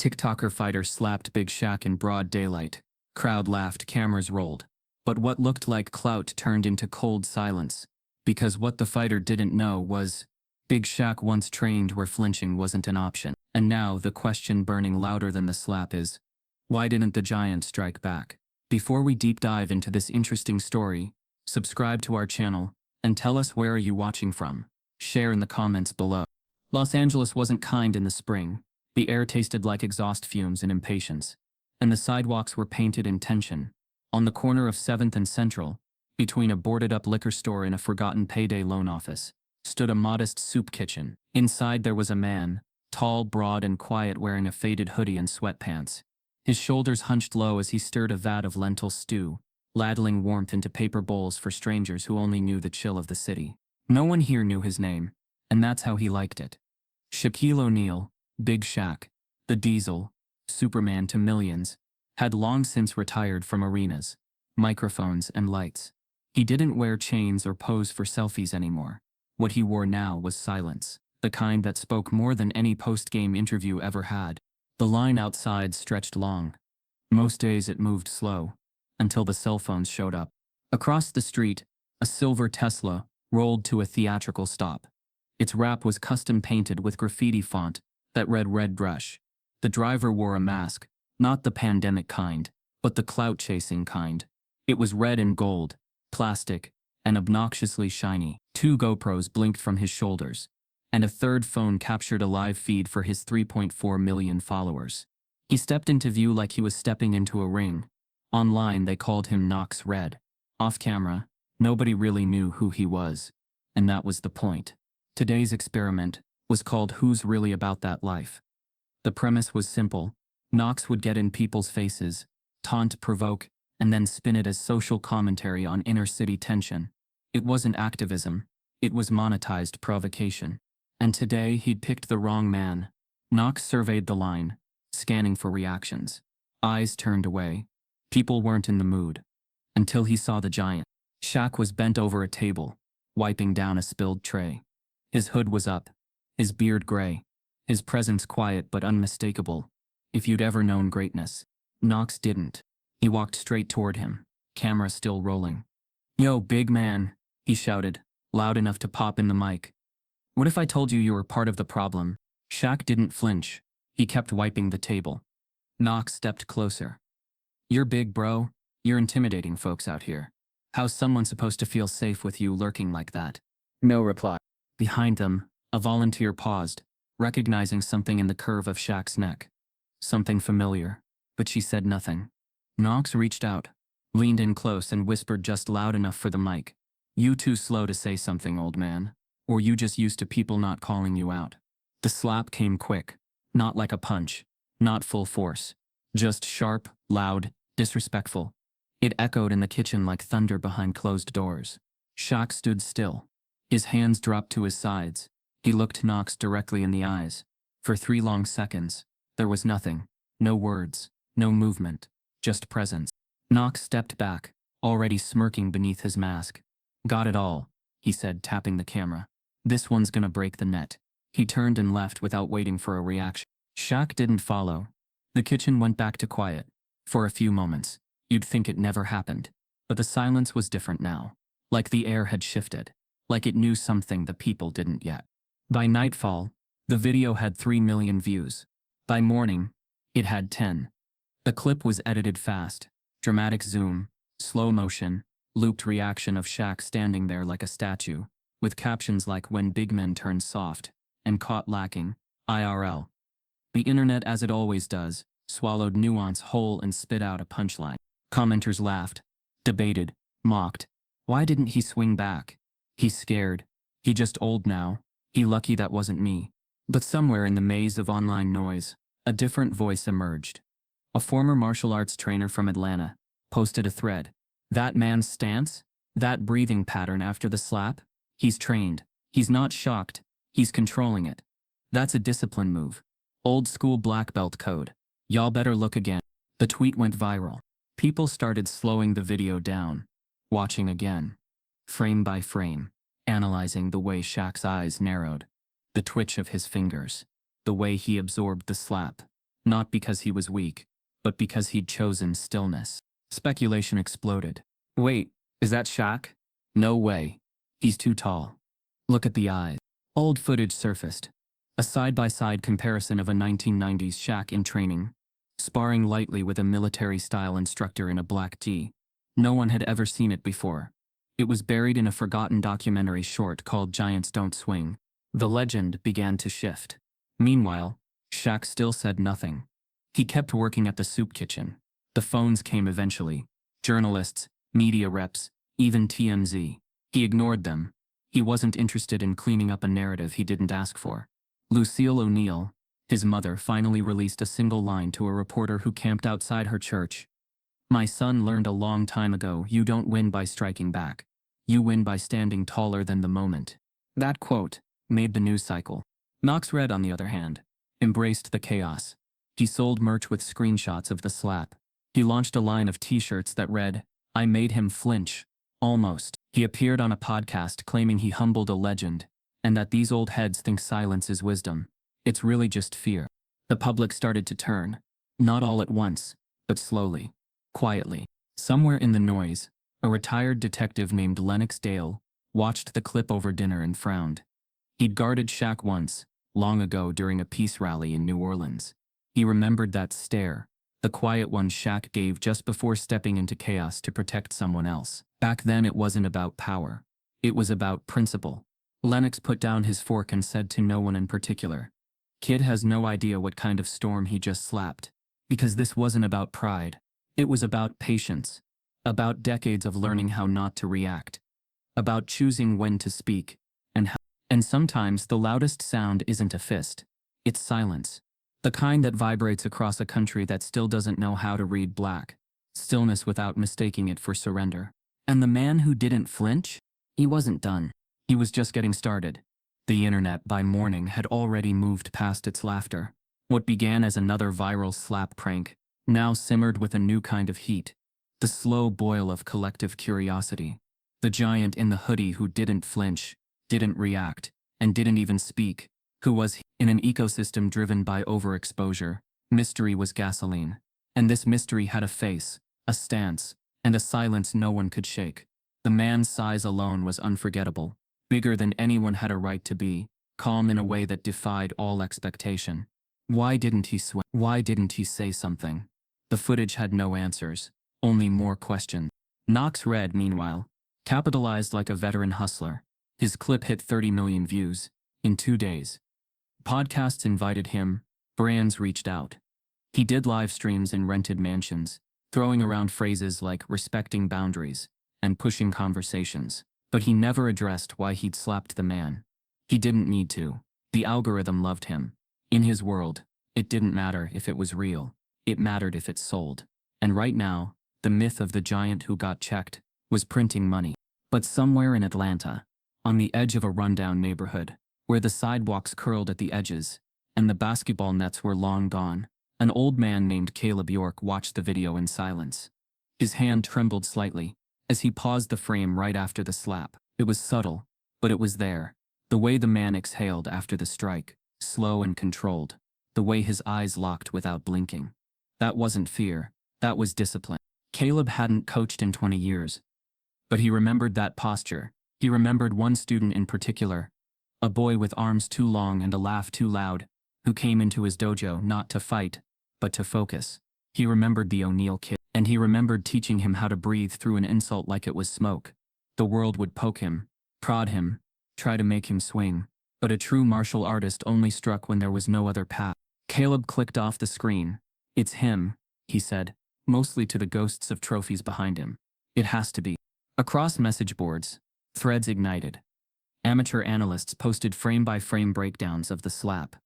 TikToker fighter slapped Big Shaq in broad daylight. Crowd laughed, cameras rolled. But what looked like clout turned into cold silence. Because what the fighter didn't know was, Big Shaq once trained where flinching wasn't an option. And now the question burning louder than the slap is, why didn't the giant strike back? Before we deep dive into this interesting story, subscribe to our channel, and tell us where are you watching from. Share in the comments below. Los Angeles wasn't kind in the spring. The air tasted like exhaust fumes and impatience. And the sidewalks were painted in tension. On the corner of 7th and Central, between a boarded-up liquor store and a forgotten payday loan office, stood a modest soup kitchen. Inside there was a man, tall, broad, and quiet, wearing a faded hoodie and sweatpants. His shoulders hunched low as he stirred a vat of lentil stew, ladling warmth into paper bowls for strangers who only knew the chill of the city. No one here knew his name, and that's how he liked it. Shaquille O'Neal, Big Shaq, the Diesel, Superman to millions, had long since retired from arenas, microphones, and lights. He didn't wear chains or pose for selfies anymore. What he wore now was silence, the kind that spoke more than any post-game interview ever had. The line outside stretched long. Most days it moved slow, until the cell phones showed up. Across the street, a silver Tesla rolled to a theatrical stop. Its wrap was custom painted with graffiti font that read "Red Brush." The driver wore a mask, not the pandemic kind, but the clout-chasing kind. It was red and gold, plastic, and obnoxiously shiny. 2 GoPros blinked from his shoulders, and a third phone captured a live feed for his 3.4 million followers. He stepped into view like he was stepping into a ring. Online they called him Knox Red. Off camera, nobody really knew who he was, and that was the point. Today's experiment was called Who's Really About That Life? The premise was simple. Knox would get in people's faces, taunt, provoke, and then spin it as social commentary on inner-city tension. It wasn't activism, it was monetized provocation. And today he'd picked the wrong man. Knox surveyed the line, scanning for reactions. Eyes turned away. People weren't in the mood. Until he saw the giant. Shaq was bent over a table, wiping down a spilled tray. His hood was up, his beard gray, his presence quiet but unmistakable. If you'd ever known greatness. Knox didn't. He walked straight toward him, camera still rolling. "Yo, big man," he shouted, loud enough to pop in the mic. "What if I told you were part of the problem?" Shaq didn't flinch. He kept wiping the table. Knox stepped closer. "You're big, bro. You're intimidating folks out here. How's someone supposed to feel safe with you lurking like that?" No reply. Behind them, a volunteer paused, recognizing something in the curve of Shaq's neck. Something familiar, but she said nothing. Knox reached out, leaned in close and whispered just loud enough for the mic. "You too slow to say something, old man. Or you just used to people not calling you out." The slap came quick, not like a punch, not full force. Just sharp, loud, disrespectful. It echoed in the kitchen like thunder behind closed doors. Shaq stood still. His hands dropped to his sides. He looked Knox directly in the eyes. For 3 long seconds, there was nothing. No words, no movement, just presence. Knox stepped back, already smirking beneath his mask. "Got it all," he said, tapping the camera. "This one's gonna break the net." He turned and left without waiting for a reaction. Shaq didn't follow. The kitchen went back to quiet. For a few moments, you'd think it never happened. But the silence was different now. Like the air had shifted. Like it knew something the people didn't yet. By nightfall, the video had 3 million views. By morning, it had 10. The clip was edited fast. Dramatic zoom, slow motion, looped reaction of Shaq standing there like a statue, with captions like "When big men turn soft," and "Caught lacking, IRL." The internet, as it always does, swallowed nuance whole and spit out a punchline. Commenters laughed, debated, mocked. Why didn't he swing back? He's scared. He just old now. He lucky that wasn't me. But somewhere in the maze of online noise, a different voice emerged. A former martial arts trainer from Atlanta posted a thread. "That man's stance? That breathing pattern after the slap? He's trained. He's not shocked. He's controlling it. That's a discipline move. Old school black belt code. Y'all better look again." The tweet went viral. People started slowing the video down, watching again, frame by frame, analyzing the way Shaq's eyes narrowed, the twitch of his fingers, the way he absorbed the slap, Not because he was weak, but because he'd chosen stillness. Speculation exploded. Wait, is that Shaq? No way. He's too tall. Look at the eyes. Old footage surfaced. A side-by-side comparison of a 1990s Shaq in training, sparring lightly with a military-style instructor in a black tee. No one had ever seen it before. It was buried in a forgotten documentary short called Giants Don't Swing. The legend began to shift. Meanwhile, Shaq still said nothing. He kept working at the soup kitchen. The phones came eventually. Journalists, media reps, even TMZ. He ignored them. He wasn't interested in cleaning up a narrative he didn't ask for. Lucille O'Neill, his mother, finally released a single line to a reporter who camped outside her church. "My son learned a long time ago, you don't win by striking back. You win by standing taller than the moment." That quote made the news cycle. Knox Red, on the other hand, embraced the chaos. He sold merch with screenshots of the slap. He launched a line of t-shirts that read, "I made him flinch." Almost. He appeared on a podcast claiming he humbled a legend, and that these old heads think silence is wisdom. It's really just fear. The public started to turn. Not all at once, but slowly. Quietly. Somewhere in the noise, a retired detective named Lennox Dale watched the clip over dinner and frowned. He'd guarded Shaq once, long ago during a peace rally in New Orleans. He remembered that stare, the quiet one Shaq gave just before stepping into chaos to protect someone else. Back then it wasn't about power. It was about principle. Lennox put down his fork and said to no one in particular, "Kid has no idea what kind of storm he just slapped." Because this wasn't about pride. It was about patience. About decades of learning how not to react. About choosing when to speak, and how. And sometimes the loudest sound isn't a fist. It's silence. The kind that vibrates across a country that still doesn't know how to read black. Stillness without mistaking it for surrender. And the man who didn't flinch? He wasn't done. He was just getting started. The internet by morning had already moved past its laughter. What began as another viral slap prank now simmered with a new kind of heat. The slow boil of collective curiosity. The giant in the hoodie who didn't flinch, didn't react, and didn't even speak. Who was he? In an ecosystem driven by overexposure, mystery was gasoline. And this mystery had a face, a stance, and a silence no one could shake. The man's size alone was unforgettable. Bigger than anyone had a right to be, calm in a way that defied all expectation. Why didn't he swim? Why didn't he say something? The footage had no answers, only more questions. Knox Red, meanwhile, capitalized like a veteran hustler. His clip hit 30 million views in 2 days. Podcasts invited him, brands reached out. He did live streams in rented mansions, throwing around phrases like respecting boundaries and pushing conversations. But he never addressed why he'd slapped the man. He didn't need to. The algorithm loved him. In his world, it didn't matter if it was real. It mattered if it sold. And right now, the myth of the giant who got checked was printing money. But somewhere in Atlanta, on the edge of a rundown neighborhood, where the sidewalks curled at the edges, and the basketball nets were long gone, an old man named Caleb York watched the video in silence. His hand trembled slightly as he paused the frame right after the slap. It was subtle, but it was there. The way the man exhaled after the strike, slow and controlled. The way his eyes locked without blinking. That wasn't fear, that was discipline. Caleb hadn't coached in 20 years. But he remembered that posture. He remembered one student in particular, a boy with arms too long and a laugh too loud, who came into his dojo not to fight, but to focus. He remembered the O'Neill kid, and he remembered teaching him how to breathe through an insult like it was smoke. The world would poke him, prod him, try to make him swing, but a true martial artist only struck when there was no other path. Caleb clicked off the screen. "It's him," he said, mostly to the ghosts of trophies behind him. "It has to be." Across message boards, threads ignited. Amateur analysts posted frame-by-frame breakdowns of the slap.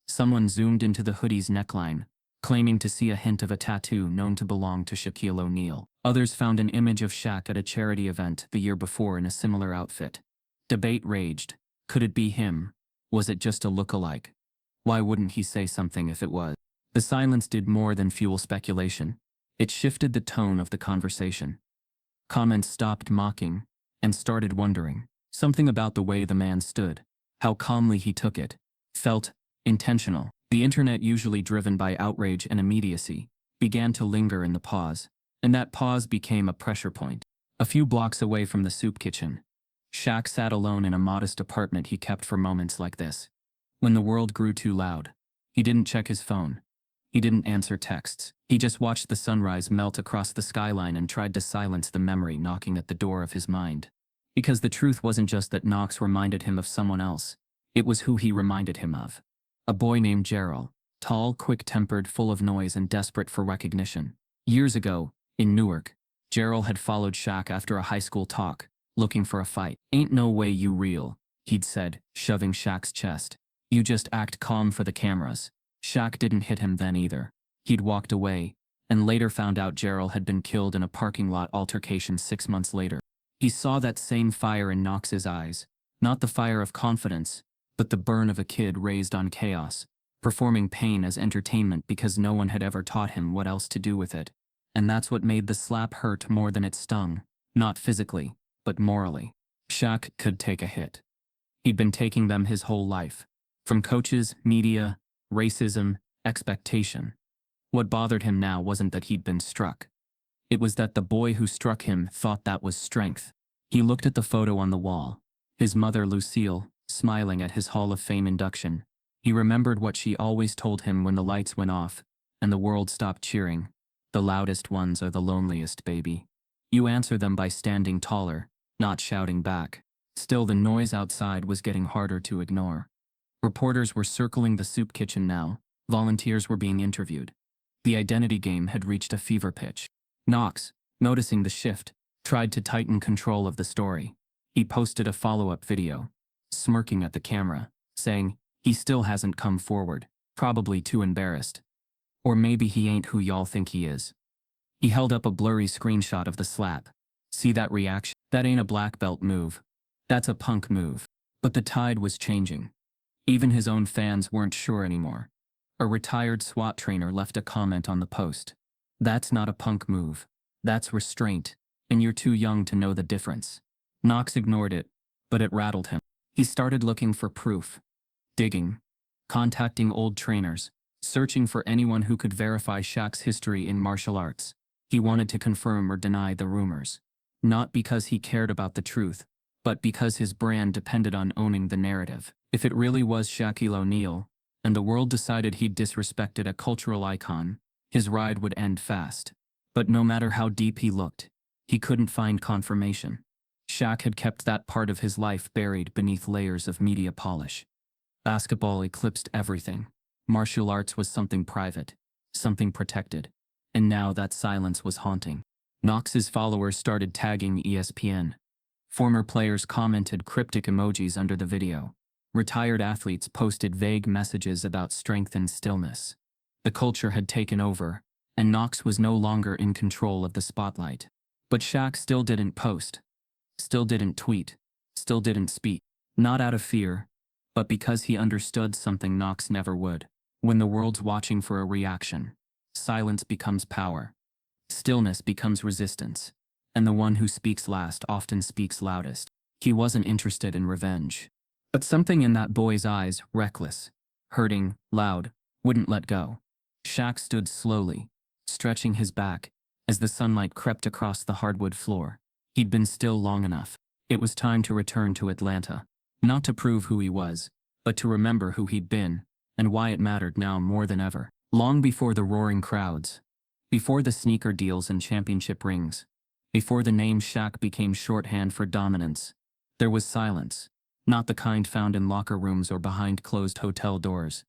Someone zoomed into the hoodie's neckline, claiming to see a hint of a tattoo known to belong to Shaquille O'Neal. Others found an image of Shaq at a charity event the year before in a similar outfit. Debate raged. Could it be him? Was it just a look-alike? Why wouldn't he say something if it was? The silence did more than fuel speculation. It shifted the tone of the conversation. Comments stopped mocking and started wondering. Something about the way the man stood, how calmly he took it, felt intentional. The internet, usually driven by outrage and immediacy, began to linger in the pause, and that pause became a pressure point. A few blocks away from the soup kitchen, Shaq sat alone in a modest apartment he kept for moments like this. When the world grew too loud, he didn't check his phone. He didn't answer texts. He just watched the sunrise melt across the skyline and tried to silence the memory knocking at the door of his mind. Because the truth wasn't just that Knox reminded him of someone else, it was who he reminded him of. A boy named Gerald, tall, quick-tempered, full of noise and desperate for recognition. Years ago, in Newark, Gerald had followed Shaq after a high school talk, looking for a fight. "Ain't no way you real," he'd said, shoving Shaq's chest. "You just act calm for the cameras." Shaq didn't hit him then either. He'd walked away, and later found out Gerald had been killed in a parking lot altercation 6 months later. He saw that same fire in Knox's eyes, not the fire of confidence, but the burn of a kid raised on chaos, performing pain as entertainment because no one had ever taught him what else to do with it. And that's what made the slap hurt more than it stung, not physically, but morally. Shaq could take a hit. He'd been taking them his whole life. From coaches, media, racism, expectation. What bothered him now wasn't that he'd been struck. It was that the boy who struck him thought that was strength. He looked at the photo on the wall, his mother Lucille, smiling at his Hall of Fame induction. He remembered what she always told him when the lights went off, and the world stopped cheering. "The loudest ones are the loneliest, baby. You answer them by standing taller, not shouting back." Still, the noise outside was getting harder to ignore. Reporters were circling the soup kitchen now. Volunteers were being interviewed. The identity game had reached a fever pitch. Knox, noticing the shift, tried to tighten control of the story. He posted a follow-up video, smirking at the camera, saying, "He still hasn't come forward, probably too embarrassed. Or maybe he ain't who y'all think he is." He held up a blurry screenshot of the slap. "See that reaction? That ain't a black belt move. That's a punk move." But the tide was changing. Even his own fans weren't sure anymore. A retired SWAT trainer left a comment on the post. "That's not a punk move. That's restraint, and you're too young to know the difference." Knox ignored it, but it rattled him. He started looking for proof. Digging. Contacting old trainers. Searching for anyone who could verify Shaq's history in martial arts. He wanted to confirm or deny the rumors. Not because he cared about the truth, but because his brand depended on owning the narrative. If it really was Shaquille O'Neal, and the world decided he'd disrespected a cultural icon, his ride would end fast. But no matter how deep he looked, he couldn't find confirmation. Shaq had kept that part of his life buried beneath layers of media polish. Basketball eclipsed everything. Martial arts was something private, something protected. And now that silence was haunting. Knox's followers started tagging ESPN. Former players commented cryptic emojis under the video. Retired athletes posted vague messages about strength and stillness. The culture had taken over, and Knox was no longer in control of the spotlight. But Shaq still didn't post. Still didn't tweet. Still didn't speak. Not out of fear, but because he understood something Knox never would. When the world's watching for a reaction, silence becomes power. Stillness becomes resistance. And the one who speaks last often speaks loudest. He wasn't interested in revenge. But something in that boy's eyes, reckless, hurting, loud, wouldn't let go. Shaq stood slowly, stretching his back, as the sunlight crept across the hardwood floor. He'd been still long enough. It was time to return to Atlanta. Not to prove who he was, but to remember who he'd been, and why it mattered now more than ever. Long before the roaring crowds, before the sneaker deals and championship rings, before the name Shaq became shorthand for dominance, there was silence. Not the kind found in locker rooms or behind closed hotel doors,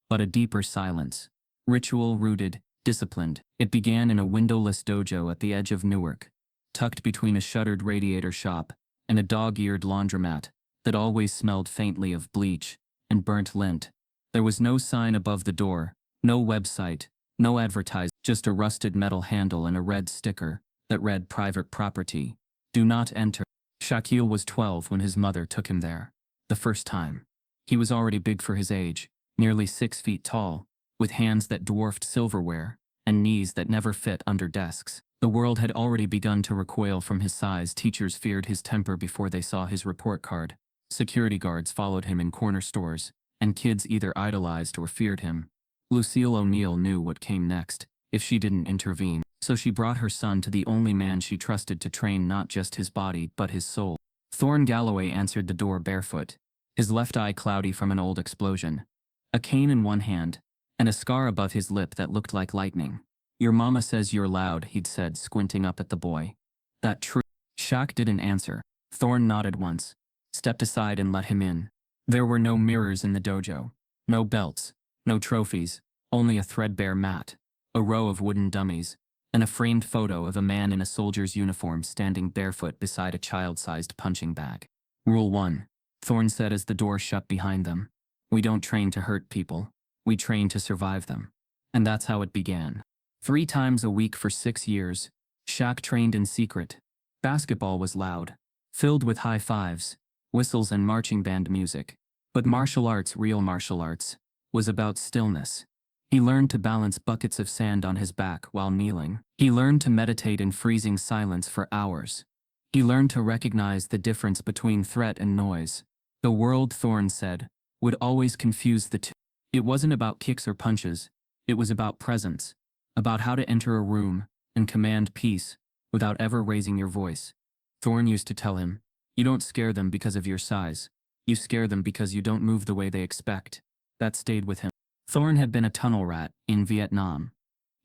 but a deeper silence. Ritual-rooted, disciplined. It began in a windowless dojo at the edge of Newark, tucked between a shuttered radiator shop and a dog-eared laundromat that always smelled faintly of bleach and burnt lint. There was no sign above the door, no website, no advertisement, just a rusted metal handle and a red sticker that read "Private Property. Do not enter." Shaquille was 12 when his mother took him there. The first time. He was already big for his age, nearly 6 feet tall, with hands that dwarfed silverware, and knees that never fit under desks. The world had already begun to recoil from his size. Teachers feared his temper before they saw his report card. Security guards followed him in corner stores, and kids either idolized or feared him. Lucille O'Neill knew what came next, if she didn't intervene. So she brought her son to the only man she trusted to train not just his body but his soul. Thorne Galloway answered the door barefoot, his left eye cloudy from an old explosion, a cane in one hand, and a scar above his lip that looked like lightning. "Your mama says you're loud," he'd said, squinting up at the boy. "That true?" Shaq didn't answer. Thorne nodded once, stepped aside and let him in. There were no mirrors in the dojo, no belts, no trophies, only a threadbare mat, a row of wooden dummies, and a framed photo of a man in a soldier's uniform standing barefoot beside a child-sized punching bag. "Rule 1, Thorne said as the door shut behind them. "We don't train to hurt people. We train to survive them." And that's how it began. 3 times a week for 6 years, Shaq trained in secret. Basketball was loud, filled with high fives, whistles and marching band music. But martial arts, real martial arts, was about stillness. He learned to balance buckets of sand on his back while kneeling. He learned to meditate in freezing silence for hours. He learned to recognize the difference between threat and noise. The world, Thorne said, would always confuse the two. It wasn't about kicks or punches. It was about presence, about how to enter a room and command peace without ever raising your voice. Thorne used to tell him, "You don't scare them because of your size. You scare them because you don't move the way they expect." That stayed with him. Thorne had been a tunnel rat in Vietnam.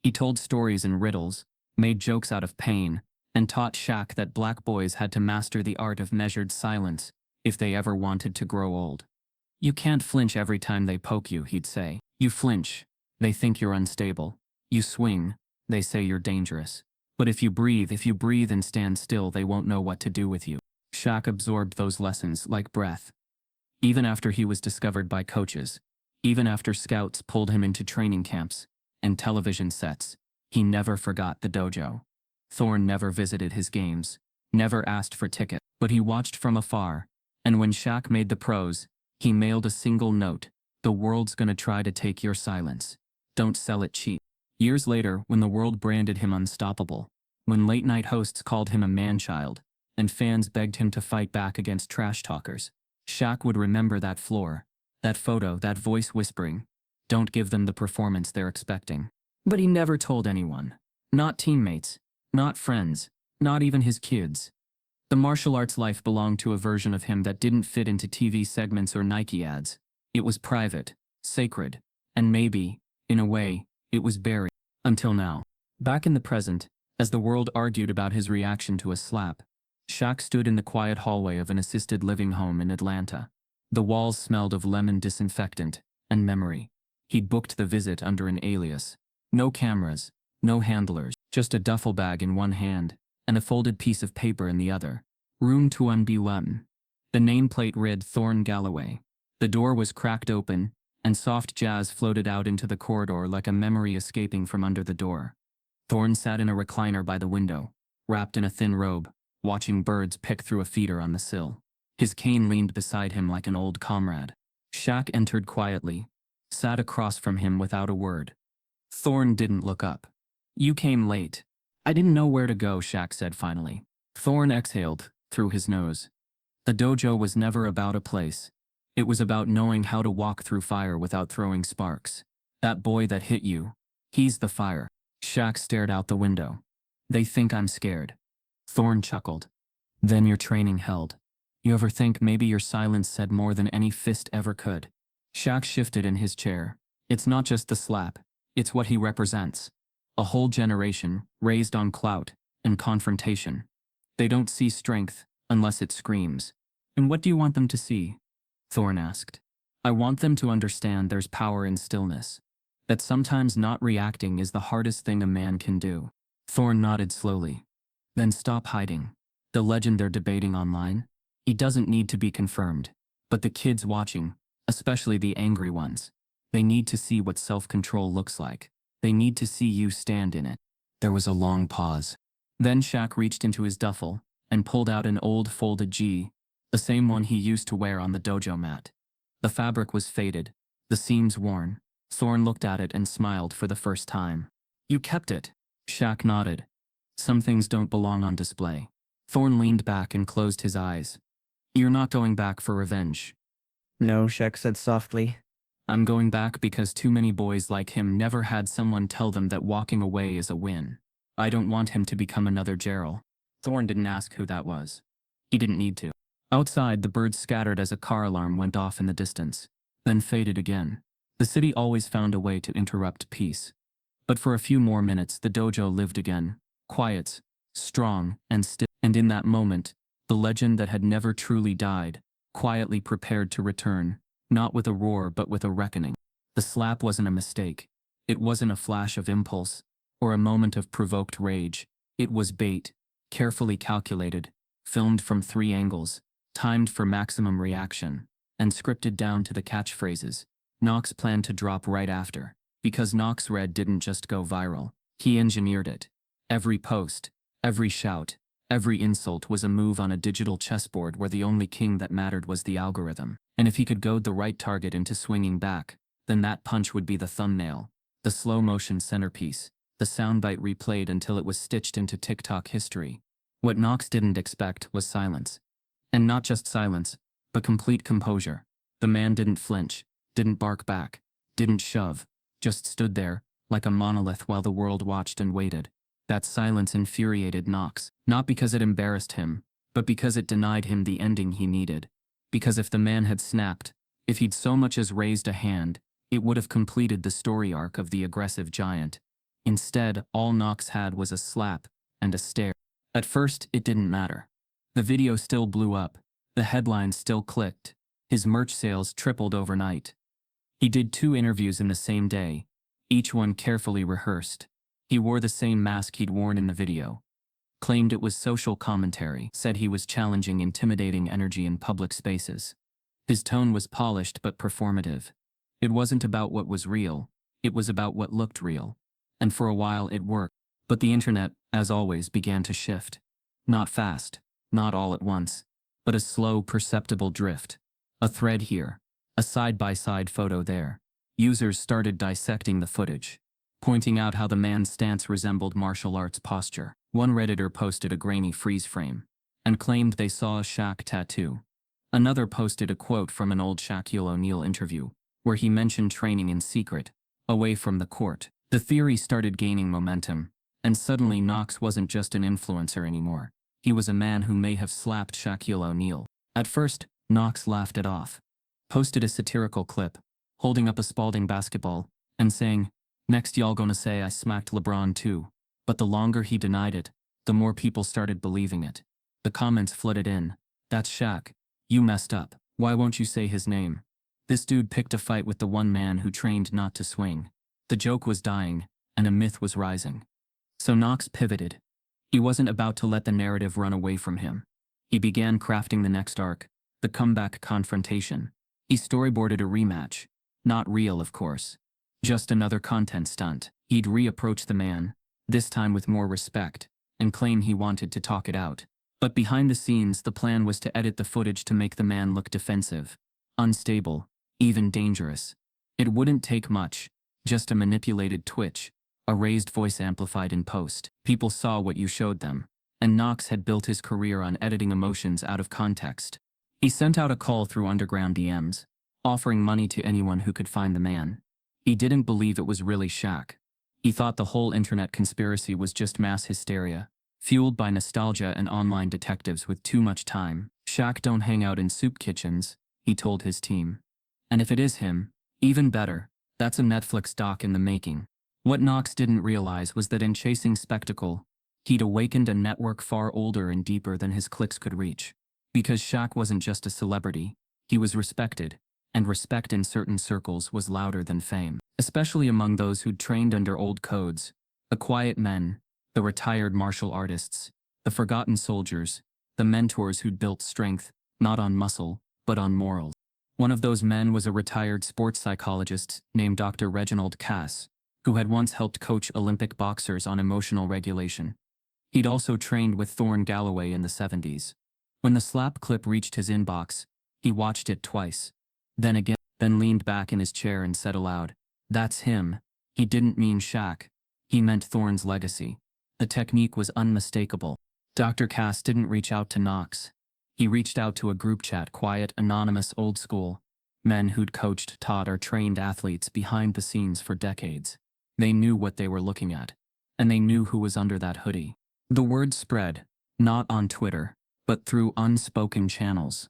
He told stories and riddles, made jokes out of pain, and taught Shaq that black boys had to master the art of measured silence if they ever wanted to grow old. "You can't flinch every time they poke you," he'd say. "You flinch, they think you're unstable. You swing, they say you're dangerous. But if you breathe and stand still, they won't know what to do with you." Shaq absorbed those lessons like breath. Even after he was discovered by coaches, even after scouts pulled him into training camps and television sets, he never forgot the dojo. Thorne never visited his games, never asked for tickets, but he watched from afar, and when Shaq made the pros, he mailed a single note: "The world's gonna try to take your silence. Don't sell it cheap." Years later, when the world branded him unstoppable, when late-night hosts called him a man-child, and fans begged him to fight back against trash talkers, Shaq would remember that floor, that photo, that voice whispering, "Don't give them the performance they're expecting." But he never told anyone. Not teammates, not friends, not even his kids. The martial arts life belonged to a version of him that didn't fit into TV segments or Nike ads. It was private, sacred, and maybe, in a way, it was buried. Until now. Back in the present, as the world argued about his reaction to a slap, Shaq stood in the quiet hallway of an assisted living home in Atlanta. The walls smelled of lemon disinfectant and memory. He'd booked the visit under an alias. No cameras, no handlers, just a duffel bag in one hand and a folded piece of paper in the other. "Room 211. The nameplate read Thorne Galloway. The door was cracked open, and soft jazz floated out into the corridor like a memory escaping from under the door. Thorne sat in a recliner by the window, wrapped in a thin robe, watching birds pick through a feeder on the sill. His cane leaned beside him like an old comrade. Shaq entered quietly, sat across from him without a word. Thorne didn't look up. "You came late." "I didn't know where to go," Shaq said finally. Thorne exhaled through his nose. The dojo was never about a place. It was about knowing how to walk through fire without throwing sparks. "That boy that hit you, he's the fire." Shaq stared out the window. "They think I'm scared." Thorne chuckled. "Then your training held. You ever think maybe your silence said more than any fist ever could?" Shaq shifted in his chair. "It's not just the slap. It's what he represents. A whole generation raised on clout and confrontation. They don't see strength unless it screams." "And what do you want them to see?" Thorne asked. "I want them to understand there's power in stillness. That sometimes not reacting is the hardest thing a man can do." Thorne nodded slowly. "Then stop hiding. The legend they're debating online? He doesn't need to be confirmed. But the kids watching, especially the angry ones, they need to see what self-control looks like. They need to see you stand in it." There was a long pause. Then Shaq reached into his duffel and pulled out an old folded G, the same one he used to wear on the dojo mat. The fabric was faded, the seams worn. Thorne looked at it and smiled for the first time. "You kept it." Shaq nodded. "Some things don't belong on display." Thorne leaned back and closed his eyes. "You're not going back for revenge." "No," Shaq said softly. I'm going back because too many boys like him never had someone tell them that walking away is a win. I don't want him to become another Gerald. Thorne didn't ask who that was. He didn't need to. Outside, the birds scattered as a car alarm went off in the distance, then faded again. The city always found a way to interrupt peace. But for a few more minutes, the dojo lived again, quiet, strong, and still. And in that moment, the legend that had never truly died, quietly prepared to return, not with a roar but with a reckoning. The slap wasn't a mistake. It wasn't a flash of impulse, or a moment of provoked rage. It was bait, carefully calculated, filmed from 3 angles, timed for maximum reaction, and scripted down to the catchphrases Knox planned to drop right after. Because Knox Red didn't just go viral, he engineered it. Every post, every shout, every insult was a move on a digital chessboard where the only king that mattered was the algorithm. And if he could goad the right target into swinging back, then that punch would be the thumbnail, the slow-motion centerpiece, the soundbite replayed until it was stitched into TikTok history. What Knox didn't expect was silence. And not just silence, but complete composure. The man didn't flinch, didn't bark back, didn't shove, just stood there, like a monolith while the world watched and waited. That silence infuriated Knox, not because it embarrassed him, but because it denied him the ending he needed. Because if the man had snapped, if he'd so much as raised a hand, it would have completed the story arc of the aggressive giant. Instead, all Knox had was a slap and a stare. At first, it didn't matter. The video still blew up, the headlines still clicked, his merch sales tripled overnight. He did 2 interviews in the same day, each one carefully rehearsed. He wore the same mask he'd worn in the video. Claimed it was social commentary, said he was challenging intimidating energy in public spaces. His tone was polished but performative. It wasn't about what was real, it was about what looked real. And for a while it worked. But the internet, as always, began to shift. Not fast, not all at once, but a slow, perceptible drift. A thread here, a side-by-side photo there. Users started dissecting the footage, pointing out how the man's stance resembled martial arts posture. One Redditor posted a grainy freeze frame, and claimed they saw a Shaq tattoo. Another posted a quote from an old Shaquille O'Neal interview, where he mentioned training in secret, away from the court. The theory started gaining momentum, and suddenly Knox wasn't just an influencer anymore. He was a man who may have slapped Shaquille O'Neal. At first, Knox laughed it off, posted a satirical clip, holding up a Spalding basketball, and saying, "Next y'all gonna say I smacked LeBron too." But the longer he denied it, the more people started believing it. The comments flooded in. "That's Shaq. You messed up. Why won't you say his name? This dude picked a fight with the one man who trained not to swing." The joke was dying, and a myth was rising. So Knox pivoted. He wasn't about to let the narrative run away from him. He began crafting the next arc, the comeback confrontation. He storyboarded a rematch. Not real, of course. Just another content stunt. He'd reapproach the man, this time with more respect, and claim he wanted to talk it out. But behind the scenes, the plan was to edit the footage to make the man look defensive, unstable, even dangerous. It wouldn't take much, just a manipulated twitch, a raised voice amplified in post. People saw what you showed them, and Knox had built his career on editing emotions out of context. He sent out a call through underground DMs, offering money to anyone who could find the man. He didn't believe it was really Shaq. He thought the whole internet conspiracy was just mass hysteria, fueled by nostalgia and online detectives with too much time. "Shaq don't hang out in soup kitchens," he told his team. "And if it is him, even better, that's a Netflix doc in the making." What Knox didn't realize was that in chasing spectacle, he'd awakened a network far older and deeper than his clicks could reach. Because Shaq wasn't just a celebrity, he was respected, and respect in certain circles was louder than fame. Especially among those who'd trained under old codes, the quiet men, the retired martial artists, the forgotten soldiers, the mentors who'd built strength, not on muscle, but on morals. One of those men was a retired sports psychologist named Dr. Reginald Cass, who had once helped coach Olympic boxers on emotional regulation. He'd also trained with Thorne Galloway in the 70s. When the slap clip reached his inbox, he watched it twice. Then again, then leaned back in his chair and said aloud, "That's him." He didn't mean Shaq. He meant Thorne's legacy. The technique was unmistakable. Dr. Cass didn't reach out to Knox. He reached out to a group chat, quiet, anonymous, old school. Men who'd coached, taught, or trained athletes behind the scenes for decades. They knew what they were looking at, and they knew who was under that hoodie. The word spread, not on Twitter, but through unspoken channels.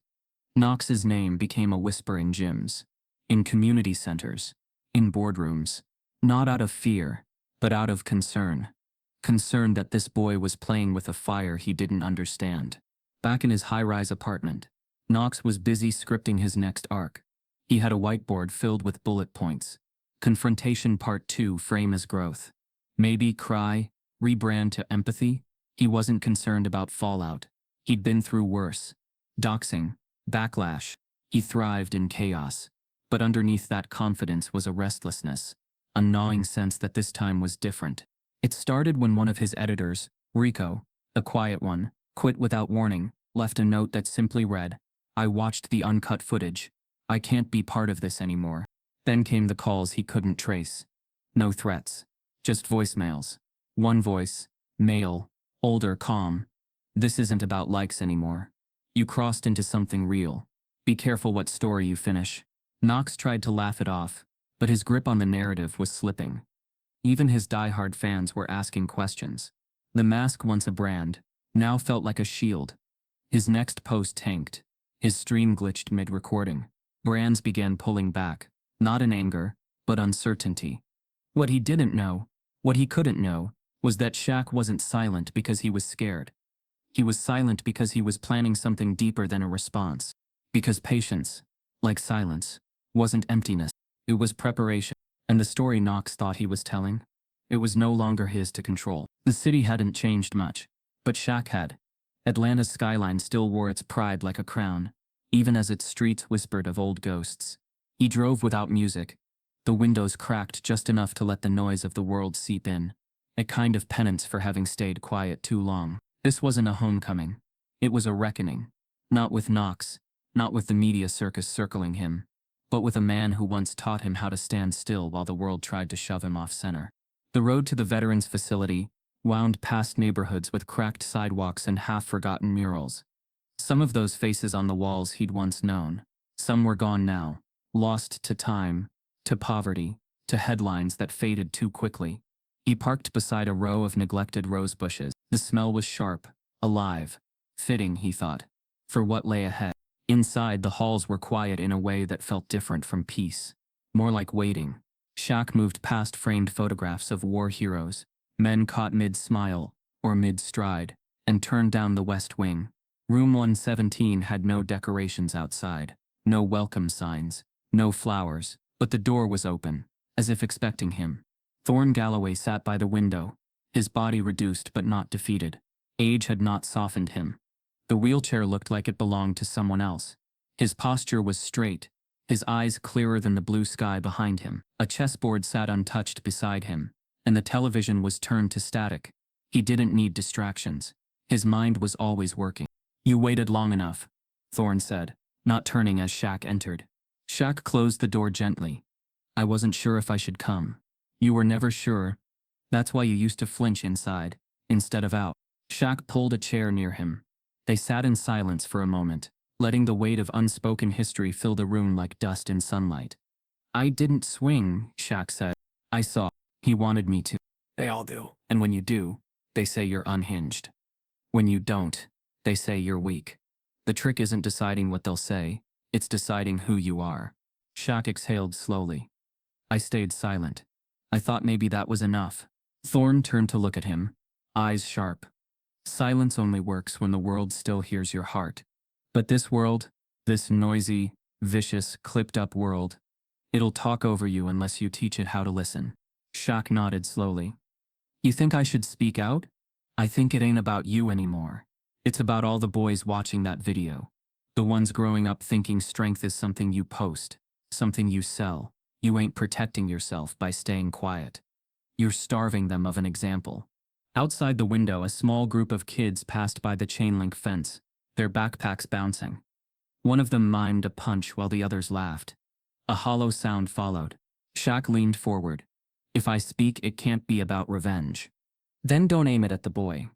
Knox's name became a whisper in gyms, in community centers, in boardrooms, not out of fear, but out of concern. Concern that this boy was playing with a fire he didn't understand. Back in his high-rise apartment, Knox was busy scripting his next arc. He had a whiteboard filled with bullet points. Confrontation Part 2, frame as growth. Maybe cry, rebrand to empathy. He wasn't concerned about fallout. He'd been through worse. Doxing, backlash. He thrived in chaos. But underneath that confidence was a restlessness, a gnawing sense that this time was different. It started when one of his editors, Rico, the quiet one, quit without warning, left a note that simply read, "I watched the uncut footage. I can't be part of this anymore." Then came the calls he couldn't trace. No threats. Just voicemails. One voice, male, older, calm. "This isn't about likes anymore. You crossed into something real. Be careful what story you finish." Knox tried to laugh it off, but his grip on the narrative was slipping. Even his diehard fans were asking questions. The mask, once a brand, now felt like a shield. His next post tanked. His stream glitched mid-recording. Brands began pulling back, not in anger, but uncertainty. What he didn't know, what he couldn't know, was that Shaq wasn't silent because he was scared. He was silent because he was planning something deeper than a response. Because patience, like silence, wasn't emptiness. It was preparation. And the story Knox thought he was telling? It was no longer his to control. The city hadn't changed much, but Shaq had. Atlanta's skyline still wore its pride like a crown, even as its streets whispered of old ghosts. He drove without music. The windows cracked just enough to let the noise of the world seep in, a kind of penance for having stayed quiet too long. This wasn't a homecoming. It was a reckoning. Not with Knox, not with the media circus circling him, but with a man who once taught him how to stand still while the world tried to shove him off center. The road to the veterans' facility wound past neighborhoods with cracked sidewalks and half-forgotten murals. Some of those faces on the walls he'd once known. Some were gone now, lost to time, to poverty, to headlines that faded too quickly. He parked beside a row of neglected rose bushes. The smell was sharp, alive, fitting, he thought, for what lay ahead. Inside, the halls were quiet in a way that felt different from peace, more like waiting. Shaq moved past framed photographs of war heroes, men caught mid-smile or mid-stride, and turned down the west wing. Room 117 had no decorations outside, no welcome signs, no flowers, but the door was open, as if expecting him. Thorne Galloway sat by the window, his body reduced but not defeated. Age had not softened him. The wheelchair looked like it belonged to someone else. His posture was straight, his eyes clearer than the blue sky behind him. A chessboard sat untouched beside him, and the television was turned to static. He didn't need distractions. His mind was always working. "You waited long enough," Thorne said, not turning as Shaq entered. Shaq closed the door gently. "I wasn't sure if I should come." "You were never sure. That's why you used to flinch inside, instead of out." Shaq pulled a chair near him. They sat in silence for a moment, letting the weight of unspoken history fill the room like dust in sunlight. "I didn't swing," Shaq said. "I saw. He wanted me to." "They all do. And when you do, they say you're unhinged. When you don't, they say you're weak. The trick isn't deciding what they'll say, it's deciding who you are." Shaq exhaled slowly. I stayed silent. I thought maybe that was enough. Thorne turned to look at him, eyes sharp. "Silence only works when the world still hears your heart. But this world, this noisy, vicious, clipped-up world, it'll talk over you unless you teach it how to listen." Shaq nodded slowly. "You think I should speak out?" "I think it ain't about you anymore. It's about all the boys watching that video. The ones growing up thinking strength is something you post, something you sell. You ain't protecting yourself by staying quiet. You're starving them of an example." Outside the window, a small group of kids passed by the chain-link fence, their backpacks bouncing. One of them mimed a punch while the others laughed. A hollow sound followed. Shaq leaned forward. "If I speak, it can't be about revenge." "Then don't aim it at the boy,"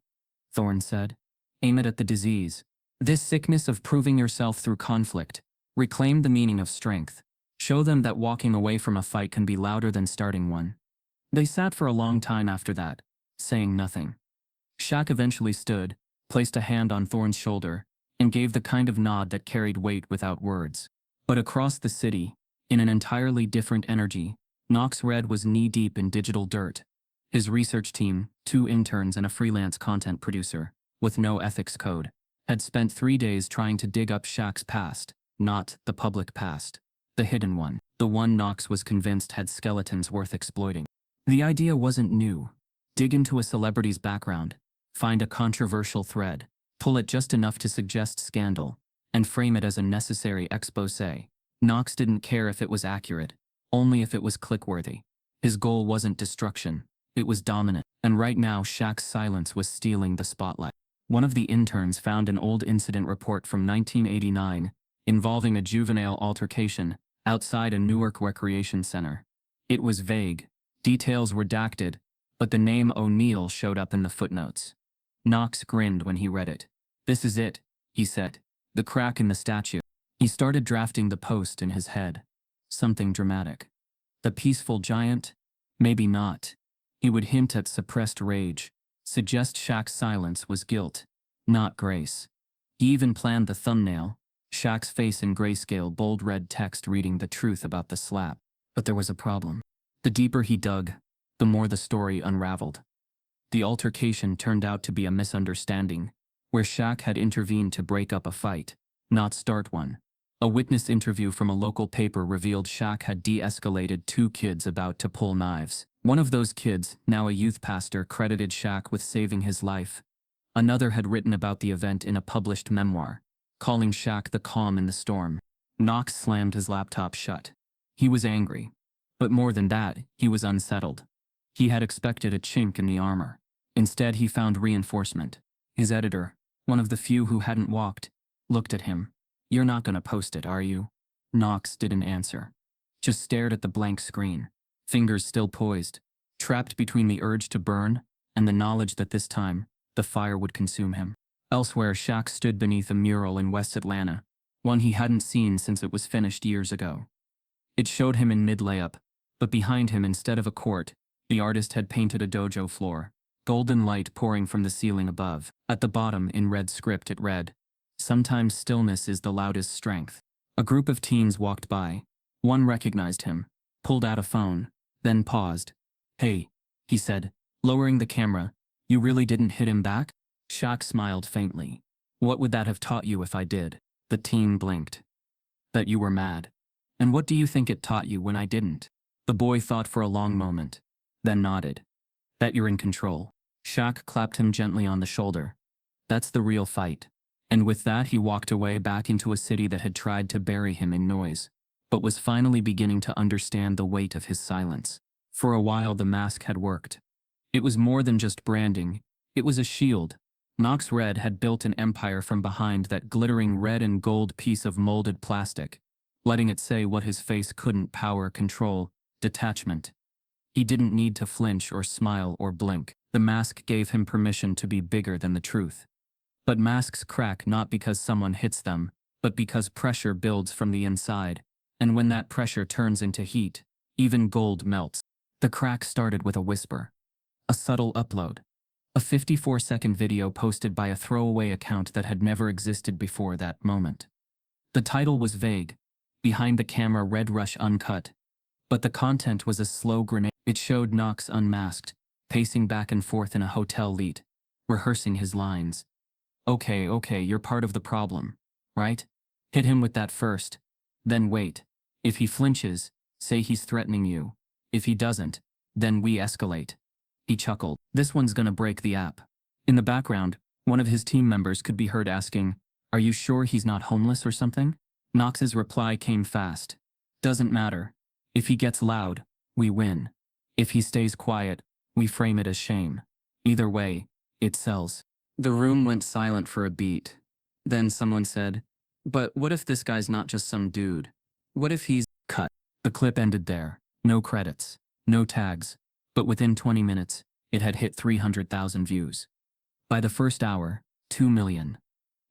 Thorne said. "Aim it at the disease. This sickness of proving yourself through conflict. Reclaim the meaning of strength. Show them that walking away from a fight can be louder than starting one. They sat for a long time after that, saying nothing. Shaq eventually stood, placed a hand on Thorne's shoulder, and gave the kind of nod that carried weight without words. But across the city, in an entirely different energy, Knox Red was knee-deep in digital dirt. His research team, 2 interns and a freelance content producer, with no ethics code, had spent 3 days trying to dig up Shaq's past, not the public past, the hidden one, the one Knox was convinced had skeletons worth exploiting. The idea wasn't new. Dig into a celebrity's background, find a controversial thread, pull it just enough to suggest scandal, and frame it as a necessary exposé. Knox didn't care if it was accurate, only if it was click-worthy. His goal wasn't destruction, it was dominant, and right now Shaq's silence was stealing the spotlight. One of the interns found an old incident report from 1989 involving a juvenile altercation outside a Newark recreation center. It was vague, details were redacted, but the name O'Neill showed up in the footnotes. Knox grinned when he read it. "This is it," he said. "The crack in the statue." He started drafting the post in his head. Something dramatic. The peaceful giant? Maybe not. He would hint at suppressed rage, suggest Shaq's silence was guilt, not grace. He even planned the thumbnail, Shaq's face in grayscale bold red text reading the truth about the slap. But there was a problem. The deeper he dug, the more the story unraveled. The altercation turned out to be a misunderstanding, where Shaq had intervened to break up a fight, not start one. A witness interview from a local paper revealed Shaq had de-escalated 2 kids about to pull knives. One of those kids, now a youth pastor, credited Shaq with saving his life. Another had written about the event in a published memoir, calling Shaq the calm in the storm. Knox slammed his laptop shut. He was angry. But more than that, he was unsettled. He had expected a chink in the armor. Instead, he found reinforcement. His editor, one of the few who hadn't walked, looked at him. "You're not gonna post it, are you?" Knox didn't answer. Just stared at the blank screen, fingers still poised, trapped between the urge to burn and the knowledge that this time, the fire would consume him. Elsewhere, Shaq stood beneath a mural in West Atlanta, one he hadn't seen since it was finished years ago. It showed him in mid-layup, but behind him, instead of a court, the artist had painted a dojo floor, golden light pouring from the ceiling above. At the bottom, in red script, it read, "Sometimes stillness is the loudest strength." A group of teens walked by. One recognized him, pulled out a phone, then paused. "Hey," he said, lowering the camera, "you really didn't hit him back?" Shaq smiled faintly. "What would that have taught you if I did?" The teen blinked. "That you were mad. And what do you think it taught you when I didn't?" The boy thought for a long moment, then nodded. "That you're in control." Shaq clapped him gently on the shoulder. "That's the real fight." And with that, he walked away back into a city that had tried to bury him in noise, but was finally beginning to understand the weight of his silence. For a while, the mask had worked. It was more than just branding. It was a shield. Knox Red had built an empire from behind that glittering red and gold piece of molded plastic, letting it say what his face couldn't: power, control, detachment. He didn't need to flinch or smile or blink. The mask gave him permission to be bigger than the truth. But masks crack not because someone hits them, but because pressure builds from the inside, and when that pressure turns into heat, even gold melts. The crack started with a whisper. A subtle upload. A 54-second video posted by a throwaway account that had never existed before that moment. The title was vague. Behind the camera, Red Rush Uncut. But the content was a slow grenade. It showed Knox unmasked, pacing back and forth in a hotel leet, rehearsing his lines. Okay, you're part of the problem, right? Hit him with that first. Then wait. If he flinches, say he's threatening you. If he doesn't, then we escalate. He chuckled. This one's gonna break the app. In the background, one of his team members could be heard asking, "Are you sure he's not homeless or something?" Knox's reply came fast. "Doesn't matter. If he gets loud, we win. If he stays quiet, we frame it as shame. Either way, it sells." The room went silent for a beat. Then someone said, "But what if this guy's not just some dude? What if he's—" Cut. The clip ended there. No credits. No tags. But within 20 minutes, it had hit 300,000 views. By the first hour, 2 million.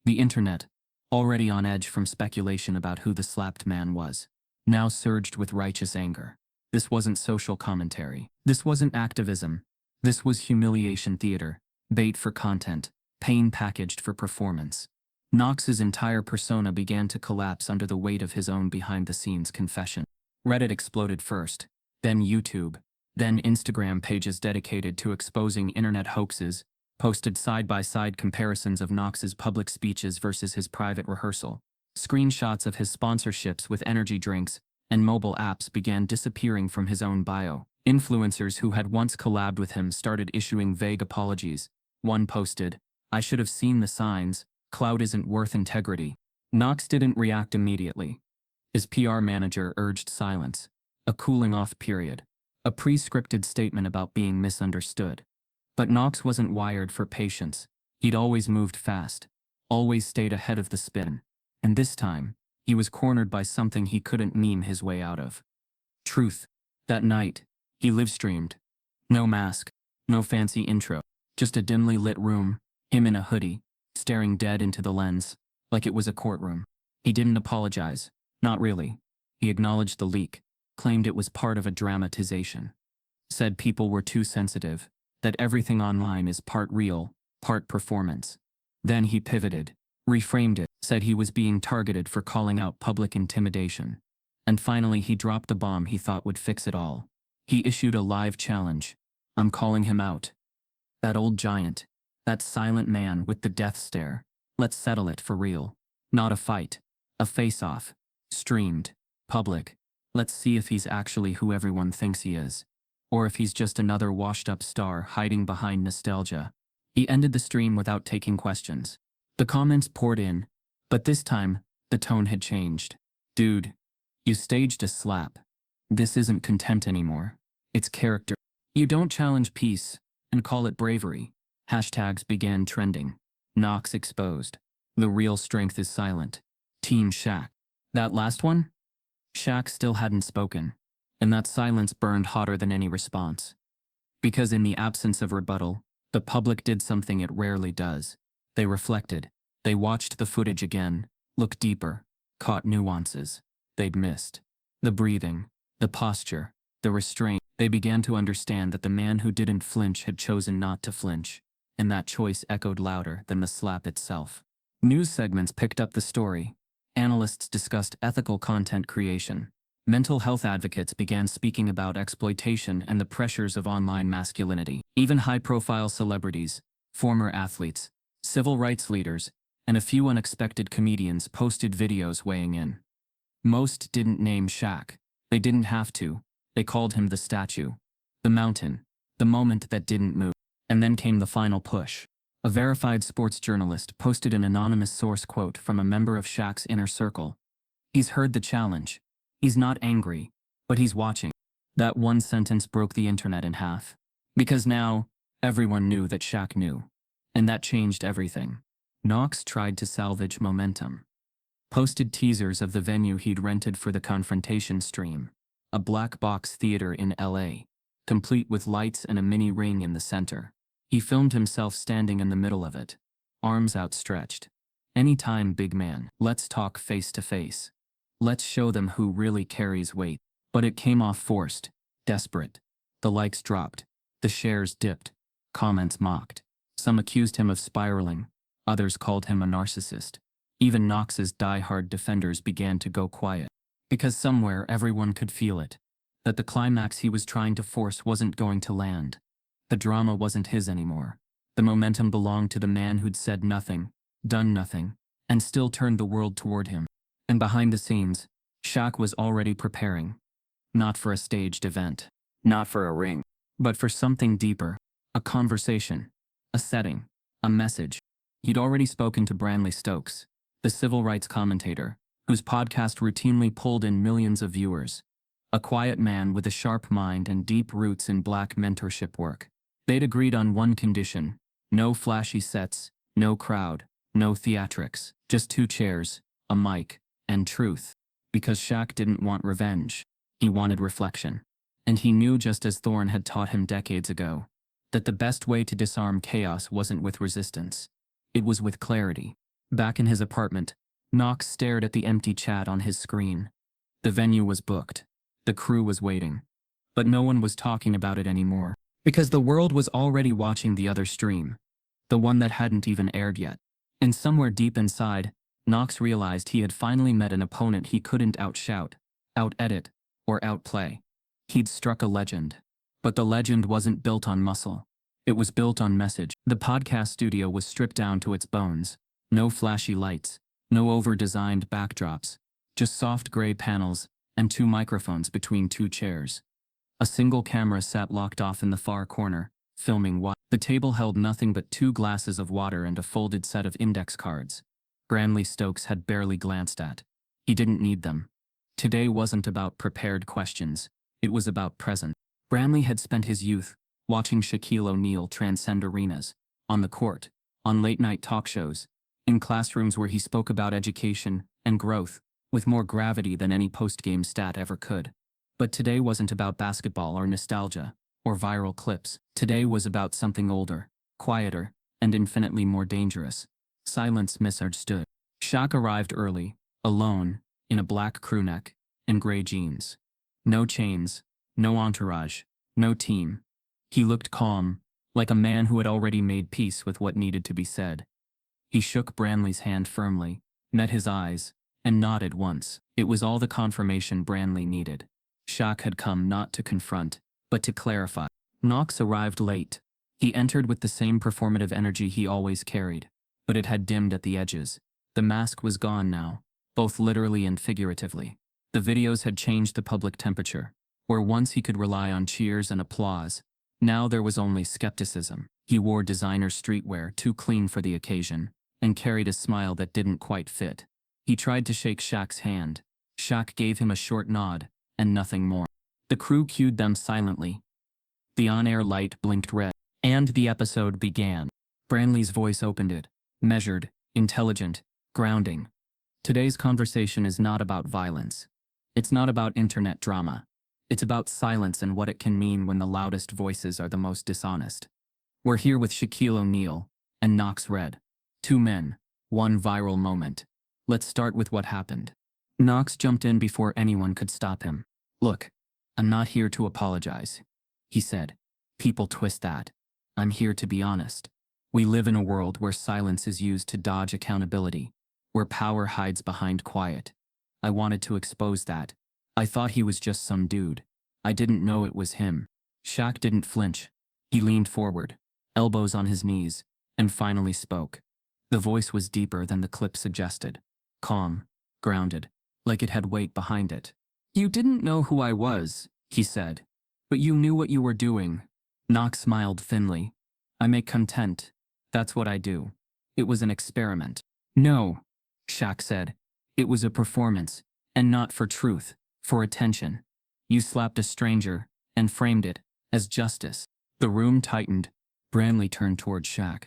The internet, already on edge from speculation about who the slapped man was, now surged with righteous anger. This wasn't social commentary. This wasn't activism. This was humiliation theater, bait for content, pain packaged for performance. Knox's entire persona began to collapse under the weight of his own behind-the-scenes confession. Reddit exploded first, then YouTube, then Instagram pages dedicated to exposing internet hoaxes posted side-by-side comparisons of Knox's public speeches versus his private rehearsal. Screenshots of his sponsorships with energy drinks and mobile apps began disappearing from his own bio. Influencers who had once collabed with him started issuing vague apologies. One posted, "I should have seen the signs, clout isn't worth integrity." Knox didn't react immediately. His PR manager urged silence, a cooling-off period, a pre-scripted statement about being misunderstood. But Knox wasn't wired for patience. He'd always moved fast, always stayed ahead of the spin. And this time, he was cornered by something he couldn't meme his way out of. Truth. That night, he live-streamed. No mask, no fancy intro, just a dimly lit room, him in a hoodie, staring dead into the lens, like it was a courtroom. He didn't apologize, not really. He acknowledged the leak, claimed it was part of a dramatization. Said people were too sensitive, that everything online is part real, part performance. Then he pivoted, reframed it, said he was being targeted for calling out public intimidation. And finally he dropped a bomb he thought would fix it all. He issued a live challenge. I'm calling him out. That old giant. That silent man with the death stare. Let's settle it for real. Not a fight. A face-off. Streamed. Public. Let's see if he's actually who everyone thinks he is. Or if he's just another washed-up star hiding behind nostalgia. He ended the stream without taking questions. The comments poured in, but this time, the tone had changed. Dude, you staged a slap. This isn't contempt anymore. It's character. You don't challenge peace and call it bravery. Hashtags began trending. Knox exposed. The real strength is silent. Team Shaq. That last one? Shaq still hadn't spoken. And that silence burned hotter than any response. Because in the absence of rebuttal, the public did something it rarely does. They reflected. They watched the footage again, looked deeper, caught nuances they'd missed. The breathing, the posture, the restraint. They began to understand that the man who didn't flinch had chosen not to flinch, and that choice echoed louder than the slap itself. News segments picked up the story. Analysts discussed ethical content creation. Mental health advocates began speaking about exploitation and the pressures of online masculinity. Even high-profile celebrities, former athletes, civil rights leaders, and a few unexpected comedians posted videos weighing in. Most didn't name Shaq. They didn't have to. They called him the statue, the mountain, the moment that didn't move. And then came the final push. A verified sports journalist posted an anonymous source quote from a member of Shaq's inner circle. He's heard the challenge. He's not angry, but he's watching. That one sentence broke the internet in half. Because now, everyone knew that Shaq knew. And that changed everything. Knox tried to salvage momentum. Posted teasers of the venue he'd rented for the confrontation stream. A black box theater in LA, complete with lights and a mini ring in the center. He filmed himself standing in the middle of it, arms outstretched. Anytime, big man, let's talk face to face. Let's show them who really carries weight. But it came off forced, desperate. The likes dropped. The shares dipped. Comments mocked. Some accused him of spiraling. Others called him a narcissist. Even Knox's die-hard defenders began to go quiet. Because somewhere everyone could feel it. That the climax he was trying to force wasn't going to land. The drama wasn't his anymore. The momentum belonged to the man who'd said nothing, done nothing, and still turned the world toward him. And behind the scenes, Shaq was already preparing. Not for a staged event. Not for a ring. But for something deeper. A conversation. A setting. A message. He'd already spoken to Brantley Stokes, the civil rights commentator, whose podcast routinely pulled in millions of viewers. A quiet man with a sharp mind and deep roots in black mentorship work. They'd agreed on one condition. No flashy sets, no crowd, no theatrics. Just 2 chairs, a mic, and truth. Because Shaq didn't want revenge. He wanted reflection. And he knew, just as Thorne had taught him decades ago, that the best way to disarm chaos wasn't with resistance. It was with clarity. Back in his apartment, Knox stared at the empty chat on his screen. The venue was booked. The crew was waiting. But no one was talking about it anymore. Because the world was already watching the other stream. The one that hadn't even aired yet. And somewhere deep inside, Knox realized he had finally met an opponent he couldn't outshout, out-edit, or outplay. He'd struck a legend. But the legend wasn't built on muscle. It was built on message. The podcast studio was stripped down to its bones. No flashy lights. No over-designed backdrops. Just soft gray panels and 2 microphones between 2 chairs. A single camera sat locked off in the far corner, filming what. The table held nothing but 2 glasses of water and a folded set of index cards. Branley Stokes had barely glanced at. He didn't need them. Today wasn't about prepared questions. It was about present. Branley had spent his youth watching Shaquille O'Neal transcend arenas, on the court, on late-night talk shows, in classrooms where he spoke about education and growth, with more gravity than any post-game stat ever could. But today wasn't about basketball or nostalgia, or viral clips. Today was about something older, quieter, and infinitely more dangerous. Silence misunderstood. Shaq arrived early, alone, in a black crewneck, and gray jeans. No chains, no entourage, no team. He looked calm, like a man who had already made peace with what needed to be said. He shook Branley's hand firmly, met his eyes, and nodded once. It was all the confirmation Branley needed. Shaq had come not to confront, but to clarify. Knox arrived late. He entered with the same performative energy he always carried, but it had dimmed at the edges. The mask was gone now, both literally and figuratively. The videos had changed the public temperature. Where once he could rely on cheers and applause, now there was only skepticism. He wore designer streetwear too clean for the occasion, and carried a smile that didn't quite fit. He tried to shake Shaq's hand. Shaq gave him a short nod, and nothing more. The crew cued them silently. The on-air light blinked red, and the episode began. Branley's voice opened it, measured, intelligent, grounding. Today's conversation is not about violence. It's not about internet drama. It's about silence and what it can mean when the loudest voices are the most dishonest. We're here with Shaquille O'Neal and Knox Red. 2 men, 1 viral moment. Let's start with what happened. Knox jumped in before anyone could stop him. Look, I'm not here to apologize, he said. People twist that. I'm here to be honest. We live in a world where silence is used to dodge accountability, where power hides behind quiet. I wanted to expose that. I thought he was just some dude. I didn't know it was him. Shaq didn't flinch. He leaned forward, elbows on his knees, and finally spoke. The voice was deeper than the clip suggested. Calm, grounded, like it had weight behind it. You didn't know who I was, he said. But you knew what you were doing. Knox smiled thinly. I make content. That's what I do. It was an experiment. No, Shaq said. It was a performance, and not for truth. For attention. You slapped a stranger, and framed it as justice. The room tightened. Branley turned toward Shaq.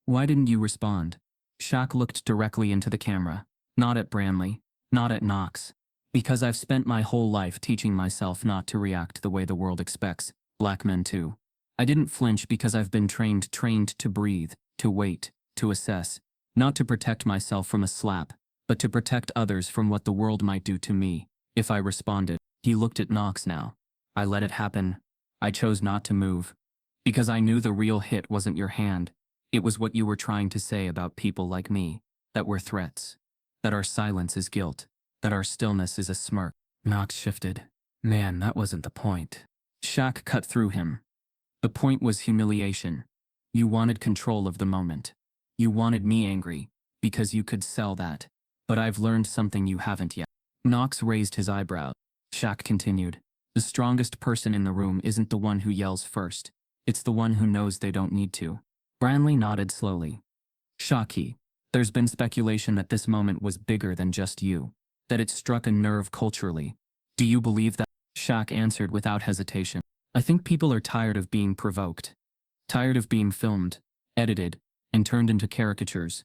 Why didn't you respond? Shaq looked directly into the camera. Not at Branley, not at Knox. Because I've spent my whole life teaching myself not to react the way the world expects, black men too. I didn't flinch because I've been trained to breathe, to wait, to assess, not to protect myself from a slap, but to protect others from what the world might do to me. If I responded, he looked at Knox now. I let it happen. I chose not to move. Because I knew the real hit wasn't your hand. It was what you were trying to say about people like me, that we're threats. That our silence is guilt. That our stillness is a smirk. Knox shifted. Man, that wasn't the point. Shaq cut through him. The point was humiliation. You wanted control of the moment. You wanted me angry, because you could sell that. But I've learned something you haven't yet. Knox raised his eyebrow. Shaq continued. The strongest person in the room isn't the one who yells first. It's the one who knows they don't need to. Branley nodded slowly. Shaq, there's been speculation that this moment was bigger than just you. That it struck a nerve culturally. Do you believe that? Shaq answered without hesitation. I think people are tired of being provoked. Tired of being filmed, edited, and turned into caricatures.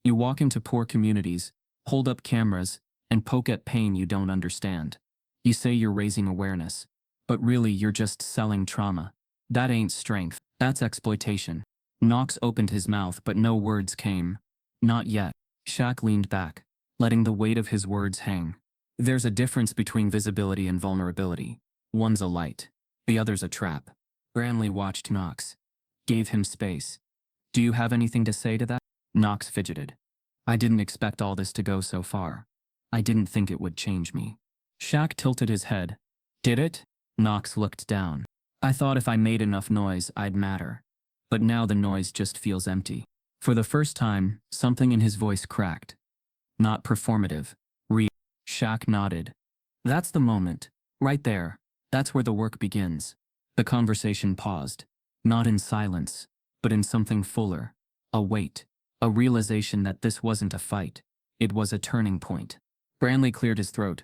You walk into poor communities, hold up cameras, and poke at pain you don't understand. You say you're raising awareness, but really you're just selling trauma. That ain't strength, that's exploitation. Knox opened his mouth but no words came. Not yet. Shaq leaned back. letting the weight of his words hang. There's a difference between visibility and vulnerability. One's a light, the other's a trap. Branley watched Knox. Gave him space. Do you have anything to say to that? Knox fidgeted. I didn't expect all this to go so far. I didn't think it would change me. Shaq tilted his head. Did it? Knox looked down. I thought if I made enough noise, I'd matter. But now the noise just feels empty. For the first time, something in his voice cracked. Not performative. Real. Shaq nodded. That's the moment. Right there. That's where the work begins. The conversation paused. Not in silence, but in something fuller. A weight. A realization that this wasn't a fight. It was a turning point. Branley cleared his throat.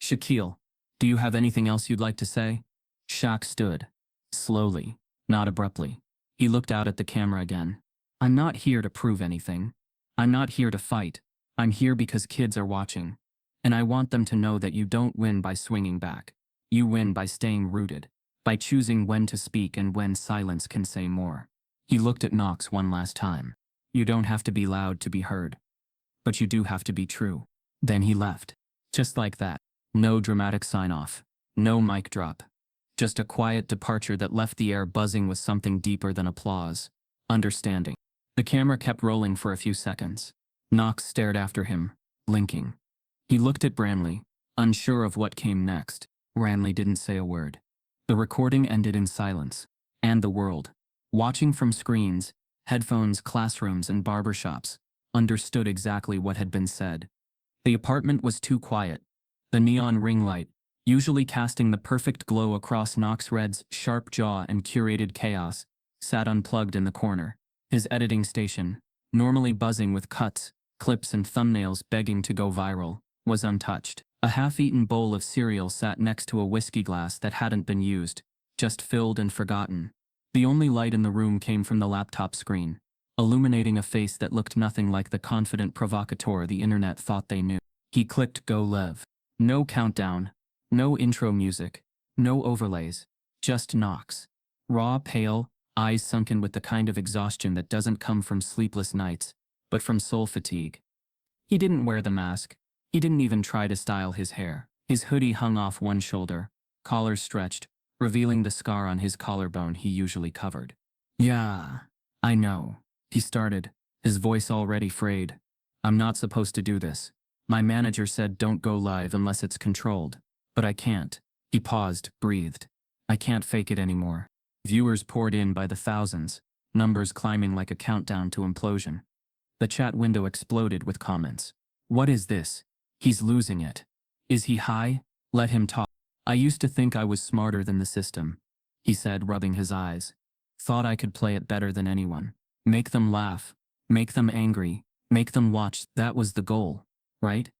Shaquille, do you have anything else you'd like to say? Shaq stood. Slowly, not abruptly. He looked out at the camera again. I'm not here to prove anything. I'm not here to fight. I'm here because kids are watching. And I want them to know that you don't win by swinging back. You win by staying rooted. By choosing when to speak and when silence can say more. He looked at Knox one last time. You don't have to be loud to be heard. But you do have to be true. Then he left. Just like that. No dramatic sign-off. No mic drop. Just a quiet departure that left the air buzzing with something deeper than applause. Understanding. The camera kept rolling for a few seconds. Knox stared after him, blinking. He looked at Branley, unsure of what came next. Branley didn't say a word. The recording ended in silence. And the world, watching from screens, headphones, classrooms, and barbershops, understood exactly what had been said. The apartment was too quiet. The neon ring light, usually casting the perfect glow across Knox Red's sharp jaw and curated chaos, sat unplugged in the corner. His editing station, normally buzzing with cuts, clips, and thumbnails begging to go viral, was untouched. A half-eaten bowl of cereal sat next to a whiskey glass that hadn't been used, just filled and forgotten. The only light in the room came from the laptop screen, illuminating a face that looked nothing like the confident provocateur the internet thought they knew. He clicked go live. No countdown, no intro music, no overlays, just Knox. Raw, pale, eyes sunken with the kind of exhaustion that doesn't come from sleepless nights, but from soul fatigue. He didn't wear the mask. He didn't even try to style his hair. His hoodie hung off one shoulder, collar stretched, revealing the scar on his collarbone he usually covered. Yeah, I know, he started, his voice already frayed. I'm not supposed to do this. My manager said don't go live unless it's controlled. But I can't. He paused, breathed. I can't fake it anymore. Viewers poured in by the thousands, numbers climbing like a countdown to implosion. The chat window exploded with comments. What is this? He's losing it. Is he high? Let him talk. I used to think I was smarter than the system, he said, rubbing his eyes. Thought I could play it better than anyone. Make them laugh. Make them angry. Make them watch. That was the goal, right?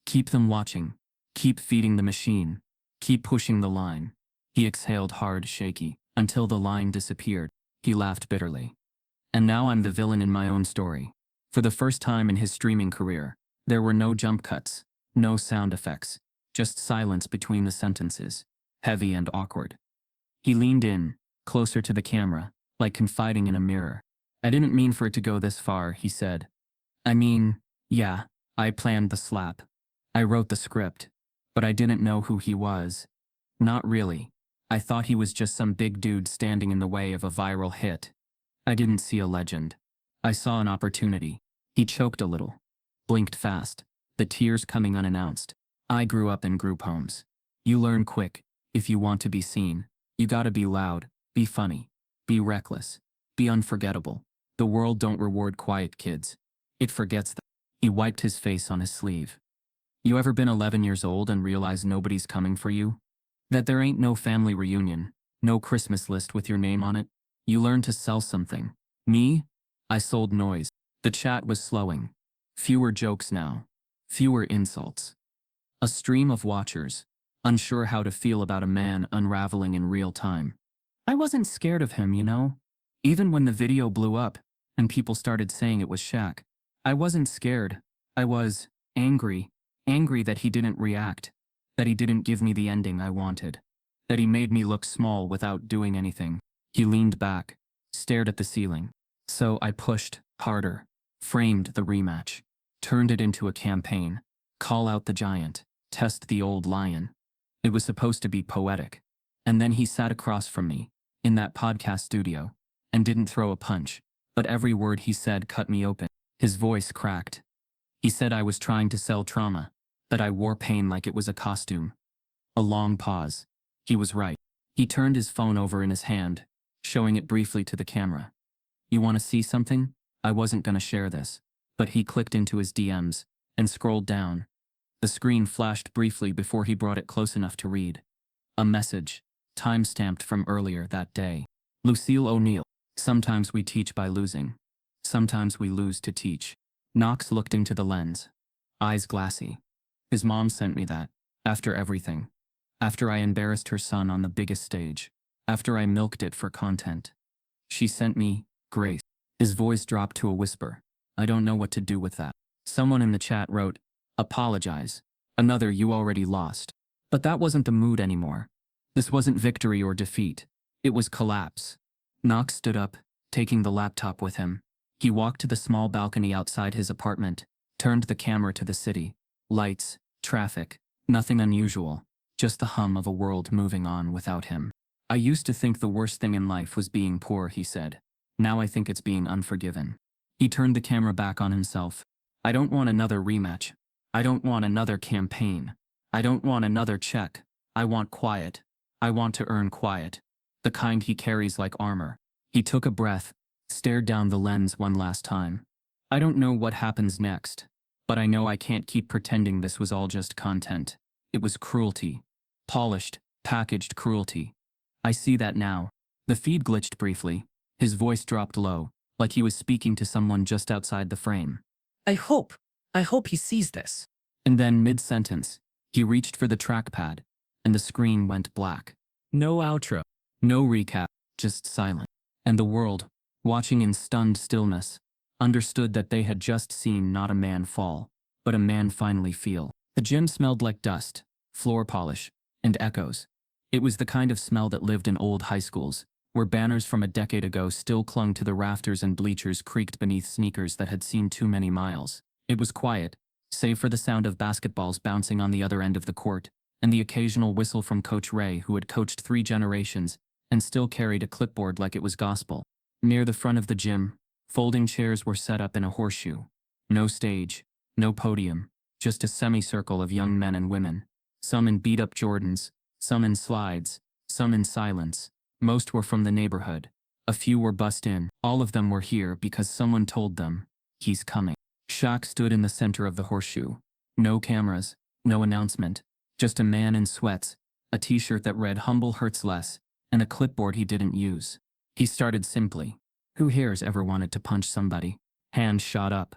Keep them watching. Keep feeding the machine. Keep pushing the line. He exhaled hard, shaky, until the line disappeared. He laughed bitterly. And now I'm the villain in my own story. For the first time in his streaming career, there were no jump cuts, no sound effects, just silence between the sentences, heavy and awkward. He leaned in, closer to the camera, like confiding in a mirror. I didn't mean for it to go this far, he said. I mean, yeah, I planned the slap. I wrote the script. But I didn't know who he was. Not really. I thought he was just some big dude standing in the way of a viral hit. I didn't see a legend. I saw an opportunity. He choked a little. Blinked fast, the tears coming unannounced. I grew up in group homes. You learn quick. If you want to be seen, you gotta be loud, be funny, be reckless, be unforgettable. The world don't reward quiet kids. It forgets them. He wiped his face on his sleeve. You ever been 11 years old and realize nobody's coming for you? That there ain't no family reunion, no Christmas list with your name on it? You learn to sell something. Me? I sold noise. The chat was slowing. Fewer jokes now. Fewer insults. A stream of watchers, unsure how to feel about a man unraveling in real time. I wasn't scared of him, you know? Even when the video blew up, and people started saying it was Shaq. I wasn't scared. I was angry. Angry that he didn't react, that he didn't give me the ending I wanted, that he made me look small without doing anything. He leaned back, stared at the ceiling. So I pushed harder, framed the rematch, turned it into a campaign. Call out the giant. Test the old lion. It was supposed to be poetic. And then he sat across from me, in that podcast studio, and didn't throw a punch, but every word he said cut me open. His voice cracked. He said I was trying to sell trauma, that I wore pain like it was a costume. A long pause. He was right. He turned his phone over in his hand, showing it briefly to the camera. You want to see something? I wasn't gonna share this, but he clicked into his DMs and scrolled down. The screen flashed briefly before he brought it close enough to read. A message, time-stamped from earlier that day. Lucille O'Neill. Sometimes we teach by losing. Sometimes we lose to teach. Knox looked into the lens. Eyes glassy. His mom sent me that. After everything. After I embarrassed her son on the biggest stage. After I milked it for content. She sent me, Grace. His voice dropped to a whisper. I don't know what to do with that. Someone in the chat wrote, apologize. Another you already lost. But that wasn't the mood anymore. This wasn't victory or defeat. It was collapse. Knox stood up, taking the laptop with him. He walked to the small balcony outside his apartment, turned the camera to the city. Lights, traffic, nothing unusual, just the hum of a world moving on without him. I used to think the worst thing in life was being poor, he said. Now I think it's being unforgiven. He turned the camera back on himself. I don't want another rematch. I don't want another campaign. I don't want another check. I want quiet. I want to earn quiet. The kind he carries like armor. He took a breath, stared down the lens one last time. I don't know what happens next, but I know I can't keep pretending this was all just content. It was cruelty. Polished, packaged cruelty. I see that now. The feed glitched briefly. His voice dropped low, like he was speaking to someone just outside the frame. I hope he sees this. And then mid-sentence, he reached for the trackpad, and the screen went black. No outro. No recap, just silence. And the world, watching in stunned stillness, understood that they had just seen not a man fall, but a man finally feel. The gym smelled like dust, floor polish, and echoes. It was the kind of smell that lived in old high schools, where banners from a decade ago still clung to the rafters and bleachers creaked beneath sneakers that had seen too many miles. It was quiet, save for the sound of basketballs bouncing on the other end of the court, and the occasional whistle from Coach Ray, who had coached 3 generations, and still carried a clipboard like it was gospel. Near the front of the gym, folding chairs were set up in a horseshoe. No stage, no podium, just a semicircle of young men and women. Some in beat-up Jordans, some in slides, some in silence. Most were from the neighborhood. A few were bussed in. All of them were here because someone told them, he's coming. Shaq stood in the center of the horseshoe. No cameras, no announcement, just a man in sweats, a t-shirt that read "Humble Hurts Less," and a clipboard he didn't use. He started simply. Who here's ever wanted to punch somebody? Hands shot up.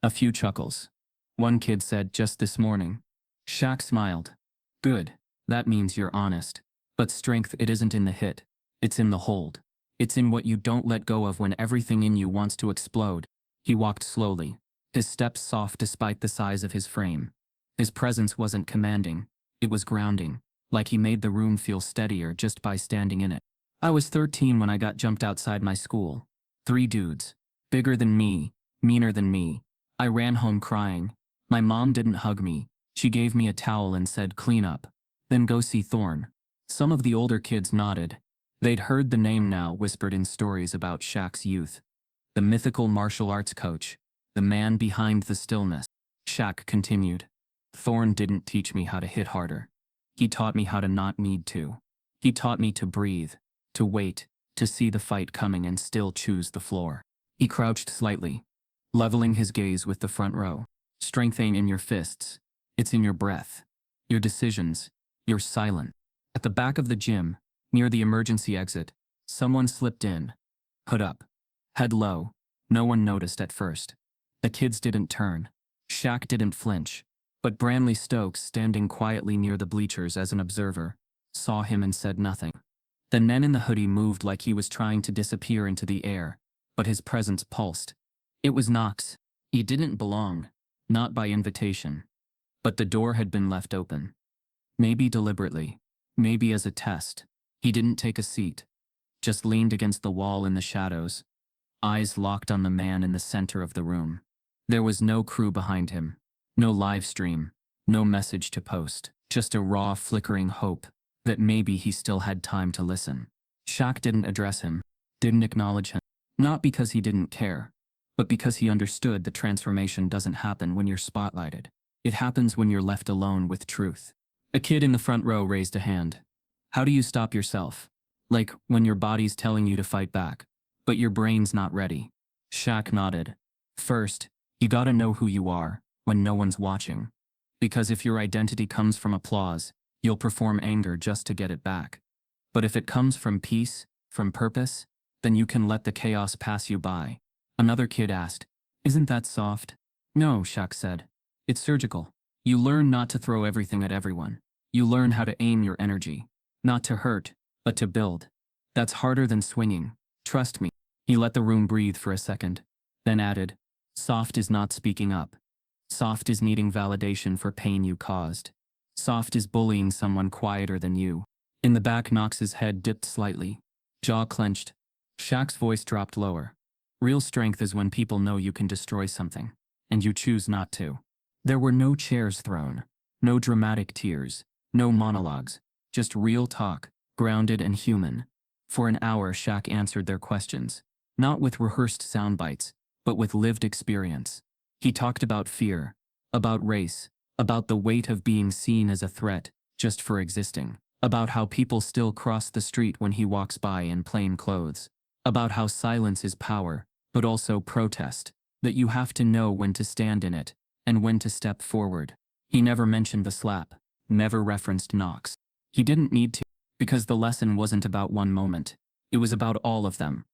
A few chuckles. One kid said, just this morning. Shaq smiled. Good, that means you're honest. But strength, it isn't in the hit. It's in the hold. It's in what you don't let go of when everything in you wants to explode. He walked slowly, his steps soft despite the size of his frame. His presence wasn't commanding, it was grounding, like he made the room feel steadier just by standing in it. I was 13 when I got jumped outside my school. 3 dudes. Bigger than me, meaner than me. I ran home crying. My mom didn't hug me. She gave me a towel and said, clean up. Then go see Thorne. Some of the older kids nodded. They'd heard the name now whispered in stories about Shaq's youth. The mythical martial arts coach. The man behind the stillness. Shaq continued. Thorne didn't teach me how to hit harder. He taught me how to not need to. He taught me to breathe, to wait, to see the fight coming and still choose the floor. He crouched slightly, leveling his gaze with the front row. Strength ain't in your fists. It's in your breath. Your decisions. Your silence. At the back of the gym, near the emergency exit, someone slipped in. Hood up. Head low. No one noticed at first. The kids didn't turn. Shaq didn't flinch. But Branley Stokes, standing quietly near the bleachers as an observer, saw him and said nothing. The man in the hoodie moved like he was trying to disappear into the air, but his presence pulsed. It was Knox. He didn't belong, not by invitation. But the door had been left open. Maybe deliberately, maybe as a test. He didn't take a seat, just leaned against the wall in the shadows, eyes locked on the man in the center of the room. There was no crew behind him, no live stream, No message to post, just a raw, flickering hope that maybe he still had time to listen. Shaq didn't address him, didn't acknowledge him. Not because he didn't care, but because he understood that transformation doesn't happen when you're spotlighted. It happens when you're left alone with truth. A kid in the front row raised a hand. How do you stop yourself? Like when your body's telling you to fight back, but your brain's not ready. Shaq nodded. First, you gotta know who you are when no one's watching. Because if your identity comes from applause, you'll perform anger just to get it back. But if it comes from peace, from purpose, then you can let the chaos pass you by. Another kid asked, "Isn't that soft?" "No," Shaq said. "It's surgical. You learn not to throw everything at everyone. You learn how to aim your energy. Not to hurt, but to build. That's harder than swinging. Trust me." He let the room breathe for a second, then added, "Soft is not speaking up. Soft is needing validation for pain you caused. Soft is bullying someone quieter than you." In the back, Knox's head dipped slightly, jaw clenched. Shaq's voice dropped lower. Real strength is when people know you can destroy something, and you choose not to. There were no chairs thrown, no dramatic tears, no monologues, just real talk, grounded and human. For an hour, Shaq answered their questions, not with rehearsed sound bites, but with lived experience. He talked about fear, about race, about the weight of being seen as a threat just for existing, about how people still cross the street when he walks by in plain clothes, about how silence is power, but also protest, that you have to know when to stand in it and when to step forward. He never mentioned the slap, never referenced Knox. He didn't need to, because the lesson wasn't about one moment. It was about all of them.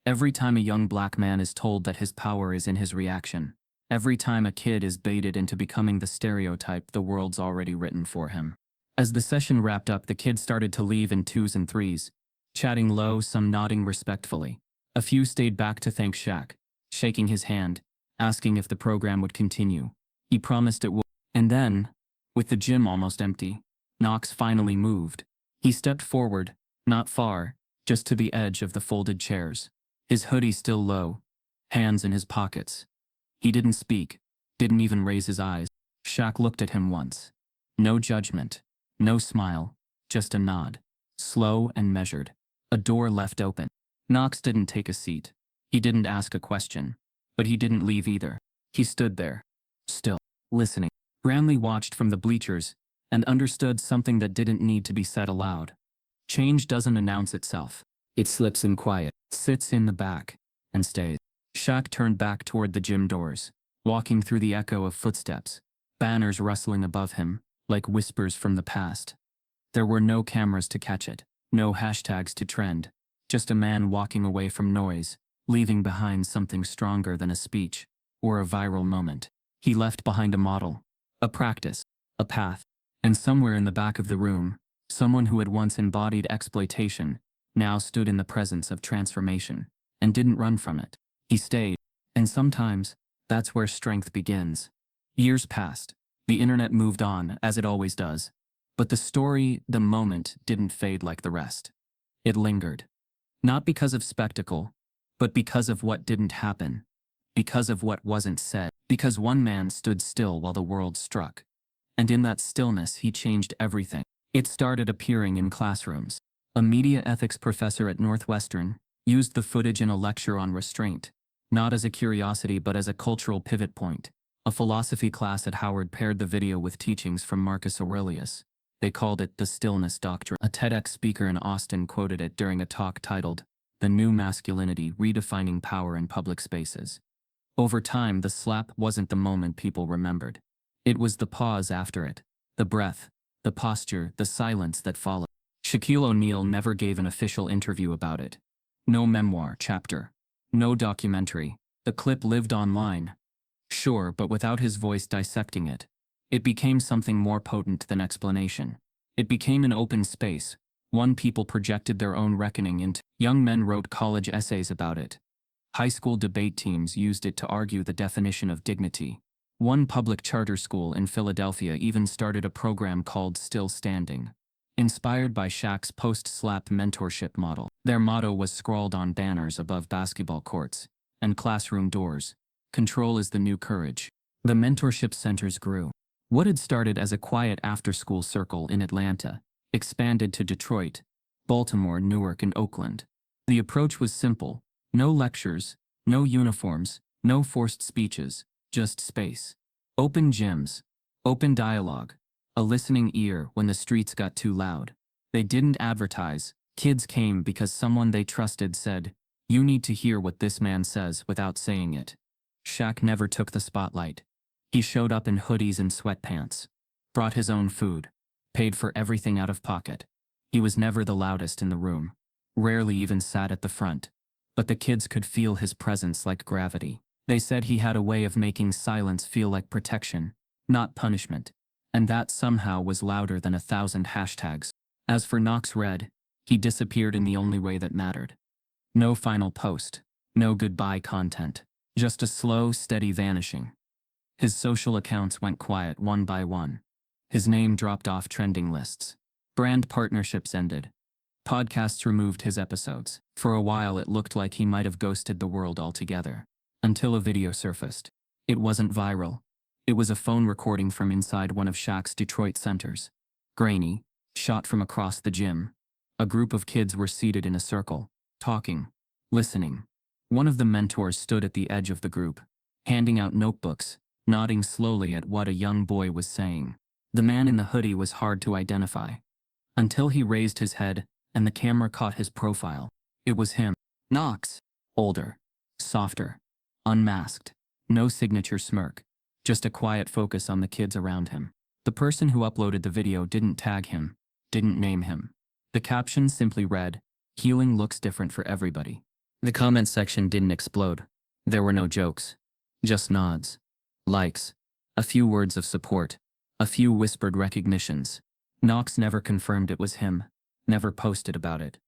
Every time a young black man is told that his power is in his reaction, every time a kid is baited into becoming the stereotype the world's already written for him. As the session wrapped up, the kids started to leave in twos and threes, chatting low, some nodding respectfully. A few stayed back to thank Shaq, shaking his hand, asking if the program would continue. He promised it would. And then, with the gym almost empty, Knox finally moved. He stepped forward, not far, just to the edge of the folded chairs. His hoodie still low, hands in his pockets. He didn't speak, didn't even raise his eyes. Shaq looked at him once. No judgment, no smile, just a nod. Slow and measured. A door left open. Knox didn't take a seat. He didn't ask a question. But he didn't leave either. He stood there, still, listening. Branley watched from the bleachers and understood something that didn't need to be said aloud. Change doesn't announce itself. It slips in quiet, sits in the back, and stays. Shaq turned back toward the gym doors, walking through the echo of footsteps, banners rustling above him, like whispers from the past. There were no cameras to catch it, no hashtags to trend, just a man walking away from noise, leaving behind something stronger than a speech or a viral moment. He left behind a model, a practice, a path, and somewhere in the back of the room, someone who had once embodied exploitation now stood in the presence of transformation and didn't run from it. He stayed, and sometimes that's where strength begins. Years passed. The internet moved on, as it always does. But the story, the moment, didn't fade like the rest. It lingered. Not because of spectacle, but because of what didn't happen. Because of what wasn't said. Because one man stood still while the world struck. And in that stillness, he changed everything. It started appearing in classrooms. A media ethics professor at Northwestern used the footage in a lecture on restraint, not as a curiosity but as a cultural pivot point. A philosophy class at Howard paired the video with teachings from Marcus Aurelius. They called it the stillness doctrine. A TEDx speaker in Austin quoted it during a talk titled, "The New Masculinity, Redefining Power in Public Spaces." Over time, the slap wasn't the moment people remembered. It was the pause after it, the breath, the posture, the silence that followed. Shaquille O'Neal never gave an official interview about it. No memoir chapter. No documentary. The clip lived online. Sure, but without his voice dissecting it. It became something more potent than explanation. It became an open space, one people projected their own reckoning into. Young men wrote college essays about it. High school debate teams used it to argue the definition of dignity. One public charter school in Philadelphia even started a program called Still Standing, inspired by Shaq's post-slap mentorship model. Their motto was scrawled on banners above basketball courts and classroom doors: "Control is the new courage." The mentorship centers grew. What had started as a quiet after-school circle in Atlanta expanded to Detroit, Baltimore, Newark, and Oakland. The approach was simple: no lectures, no uniforms, no forced speeches, just space. Open gyms, open dialogue, a listening ear when the streets got too loud. They didn't advertise. Kids came because someone they trusted said, "You need to hear what this man says," without saying it. Shaq never took the spotlight. He showed up in hoodies and sweatpants, brought his own food, paid for everything out of pocket. He was never the loudest in the room, rarely even sat at the front. But the kids could feel his presence like gravity. They said he had a way of making silence feel like protection, not punishment. And that somehow was louder than 1,000 hashtags. As for Knox Red, he disappeared in the only way that mattered. No final post, no goodbye content, just a slow, steady vanishing. His social accounts went quiet one by one. His name dropped off trending lists. Brand partnerships ended. Podcasts removed his episodes. For a while it looked like he might have ghosted the world altogether. Until a video surfaced. It wasn't viral. It was a phone recording from inside one of Shaq's Detroit centers. Grainy, shot from across the gym. A group of kids were seated in a circle, talking, listening. One of the mentors stood at the edge of the group, handing out notebooks, nodding slowly at what a young boy was saying. The man in the hoodie was hard to identify. Until he raised his head, and the camera caught his profile. It was him. Knox. Older. Softer. Unmasked. No signature smirk. Just a quiet focus on the kids around him. The person who uploaded the video didn't tag him, didn't name him. The caption simply read, "Healing looks different for everybody." The comment section didn't explode. There were no jokes. Just nods. Likes. A few words of support. A few whispered recognitions. Knox never confirmed it was him. Never posted about it.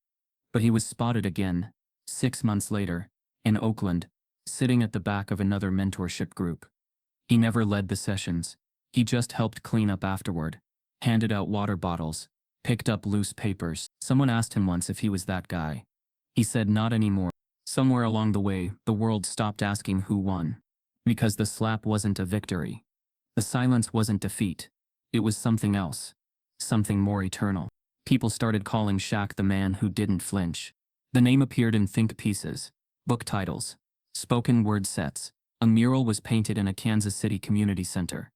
But he was spotted again, 6 months later, in Oakland, sitting at the back of another mentorship group. He never led the sessions. He just helped clean up afterward, handed out water bottles, picked up loose papers. Someone asked him once if he was that guy. He said not anymore. Somewhere along the way, the world stopped asking who won. Because the slap wasn't a victory. The silence wasn't defeat. It was something else. Something more eternal. People started calling Shaq the man who didn't flinch. The name appeared in think pieces, book titles, spoken word sets. A mural was painted in a Kansas City community center.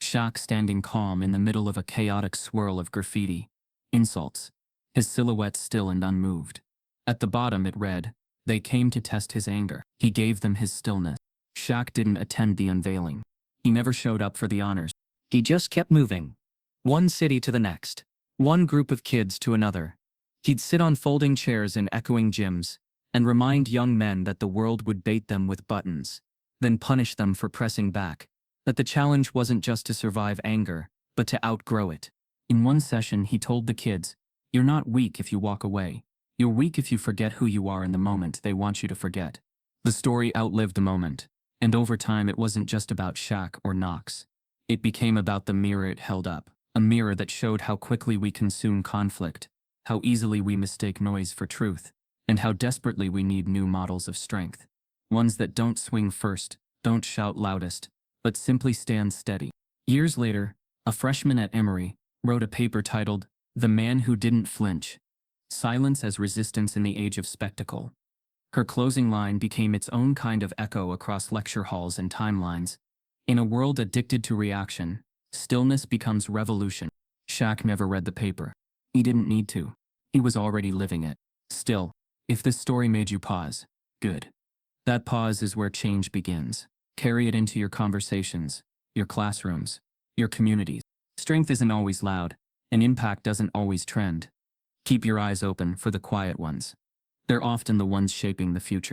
Shaq standing calm in the middle of a chaotic swirl of graffiti. Insults. His silhouette still and unmoved. At the bottom it read, "They came to test his anger. He gave them his stillness." Shaq didn't attend the unveiling. He never showed up for the honors. He just kept moving. One city to the next. One group of kids to another. He'd sit on folding chairs in echoing gyms and remind young men that the world would bait them with buttons, then punish them for pressing back. That the challenge wasn't just to survive anger, but to outgrow it. In one session he told the kids, "You're not weak if you walk away. You're weak if you forget who you are in the moment they want you to forget." The story outlived the moment, and over time it wasn't just about Shaq or Knox. It became about the mirror it held up. A mirror that showed how quickly we consume conflict, how easily we mistake noise for truth, and how desperately we need new models of strength. Ones that don't swing first, don't shout loudest, but simply stand steady. Years later, a freshman at Emory wrote a paper titled, "The Man Who Didn't Flinch: Silence as Resistance in the Age of Spectacle." Her closing line became its own kind of echo across lecture halls and timelines. In a world addicted to reaction, stillness becomes revolution. Shaq never read the paper. He didn't need to. He was already living it. Still, if this story made you pause, good. That pause is where change begins. Carry it into your conversations, your classrooms, your communities. Strength isn't always loud, and impact doesn't always trend. Keep your eyes open for the quiet ones. They're often the ones shaping the future.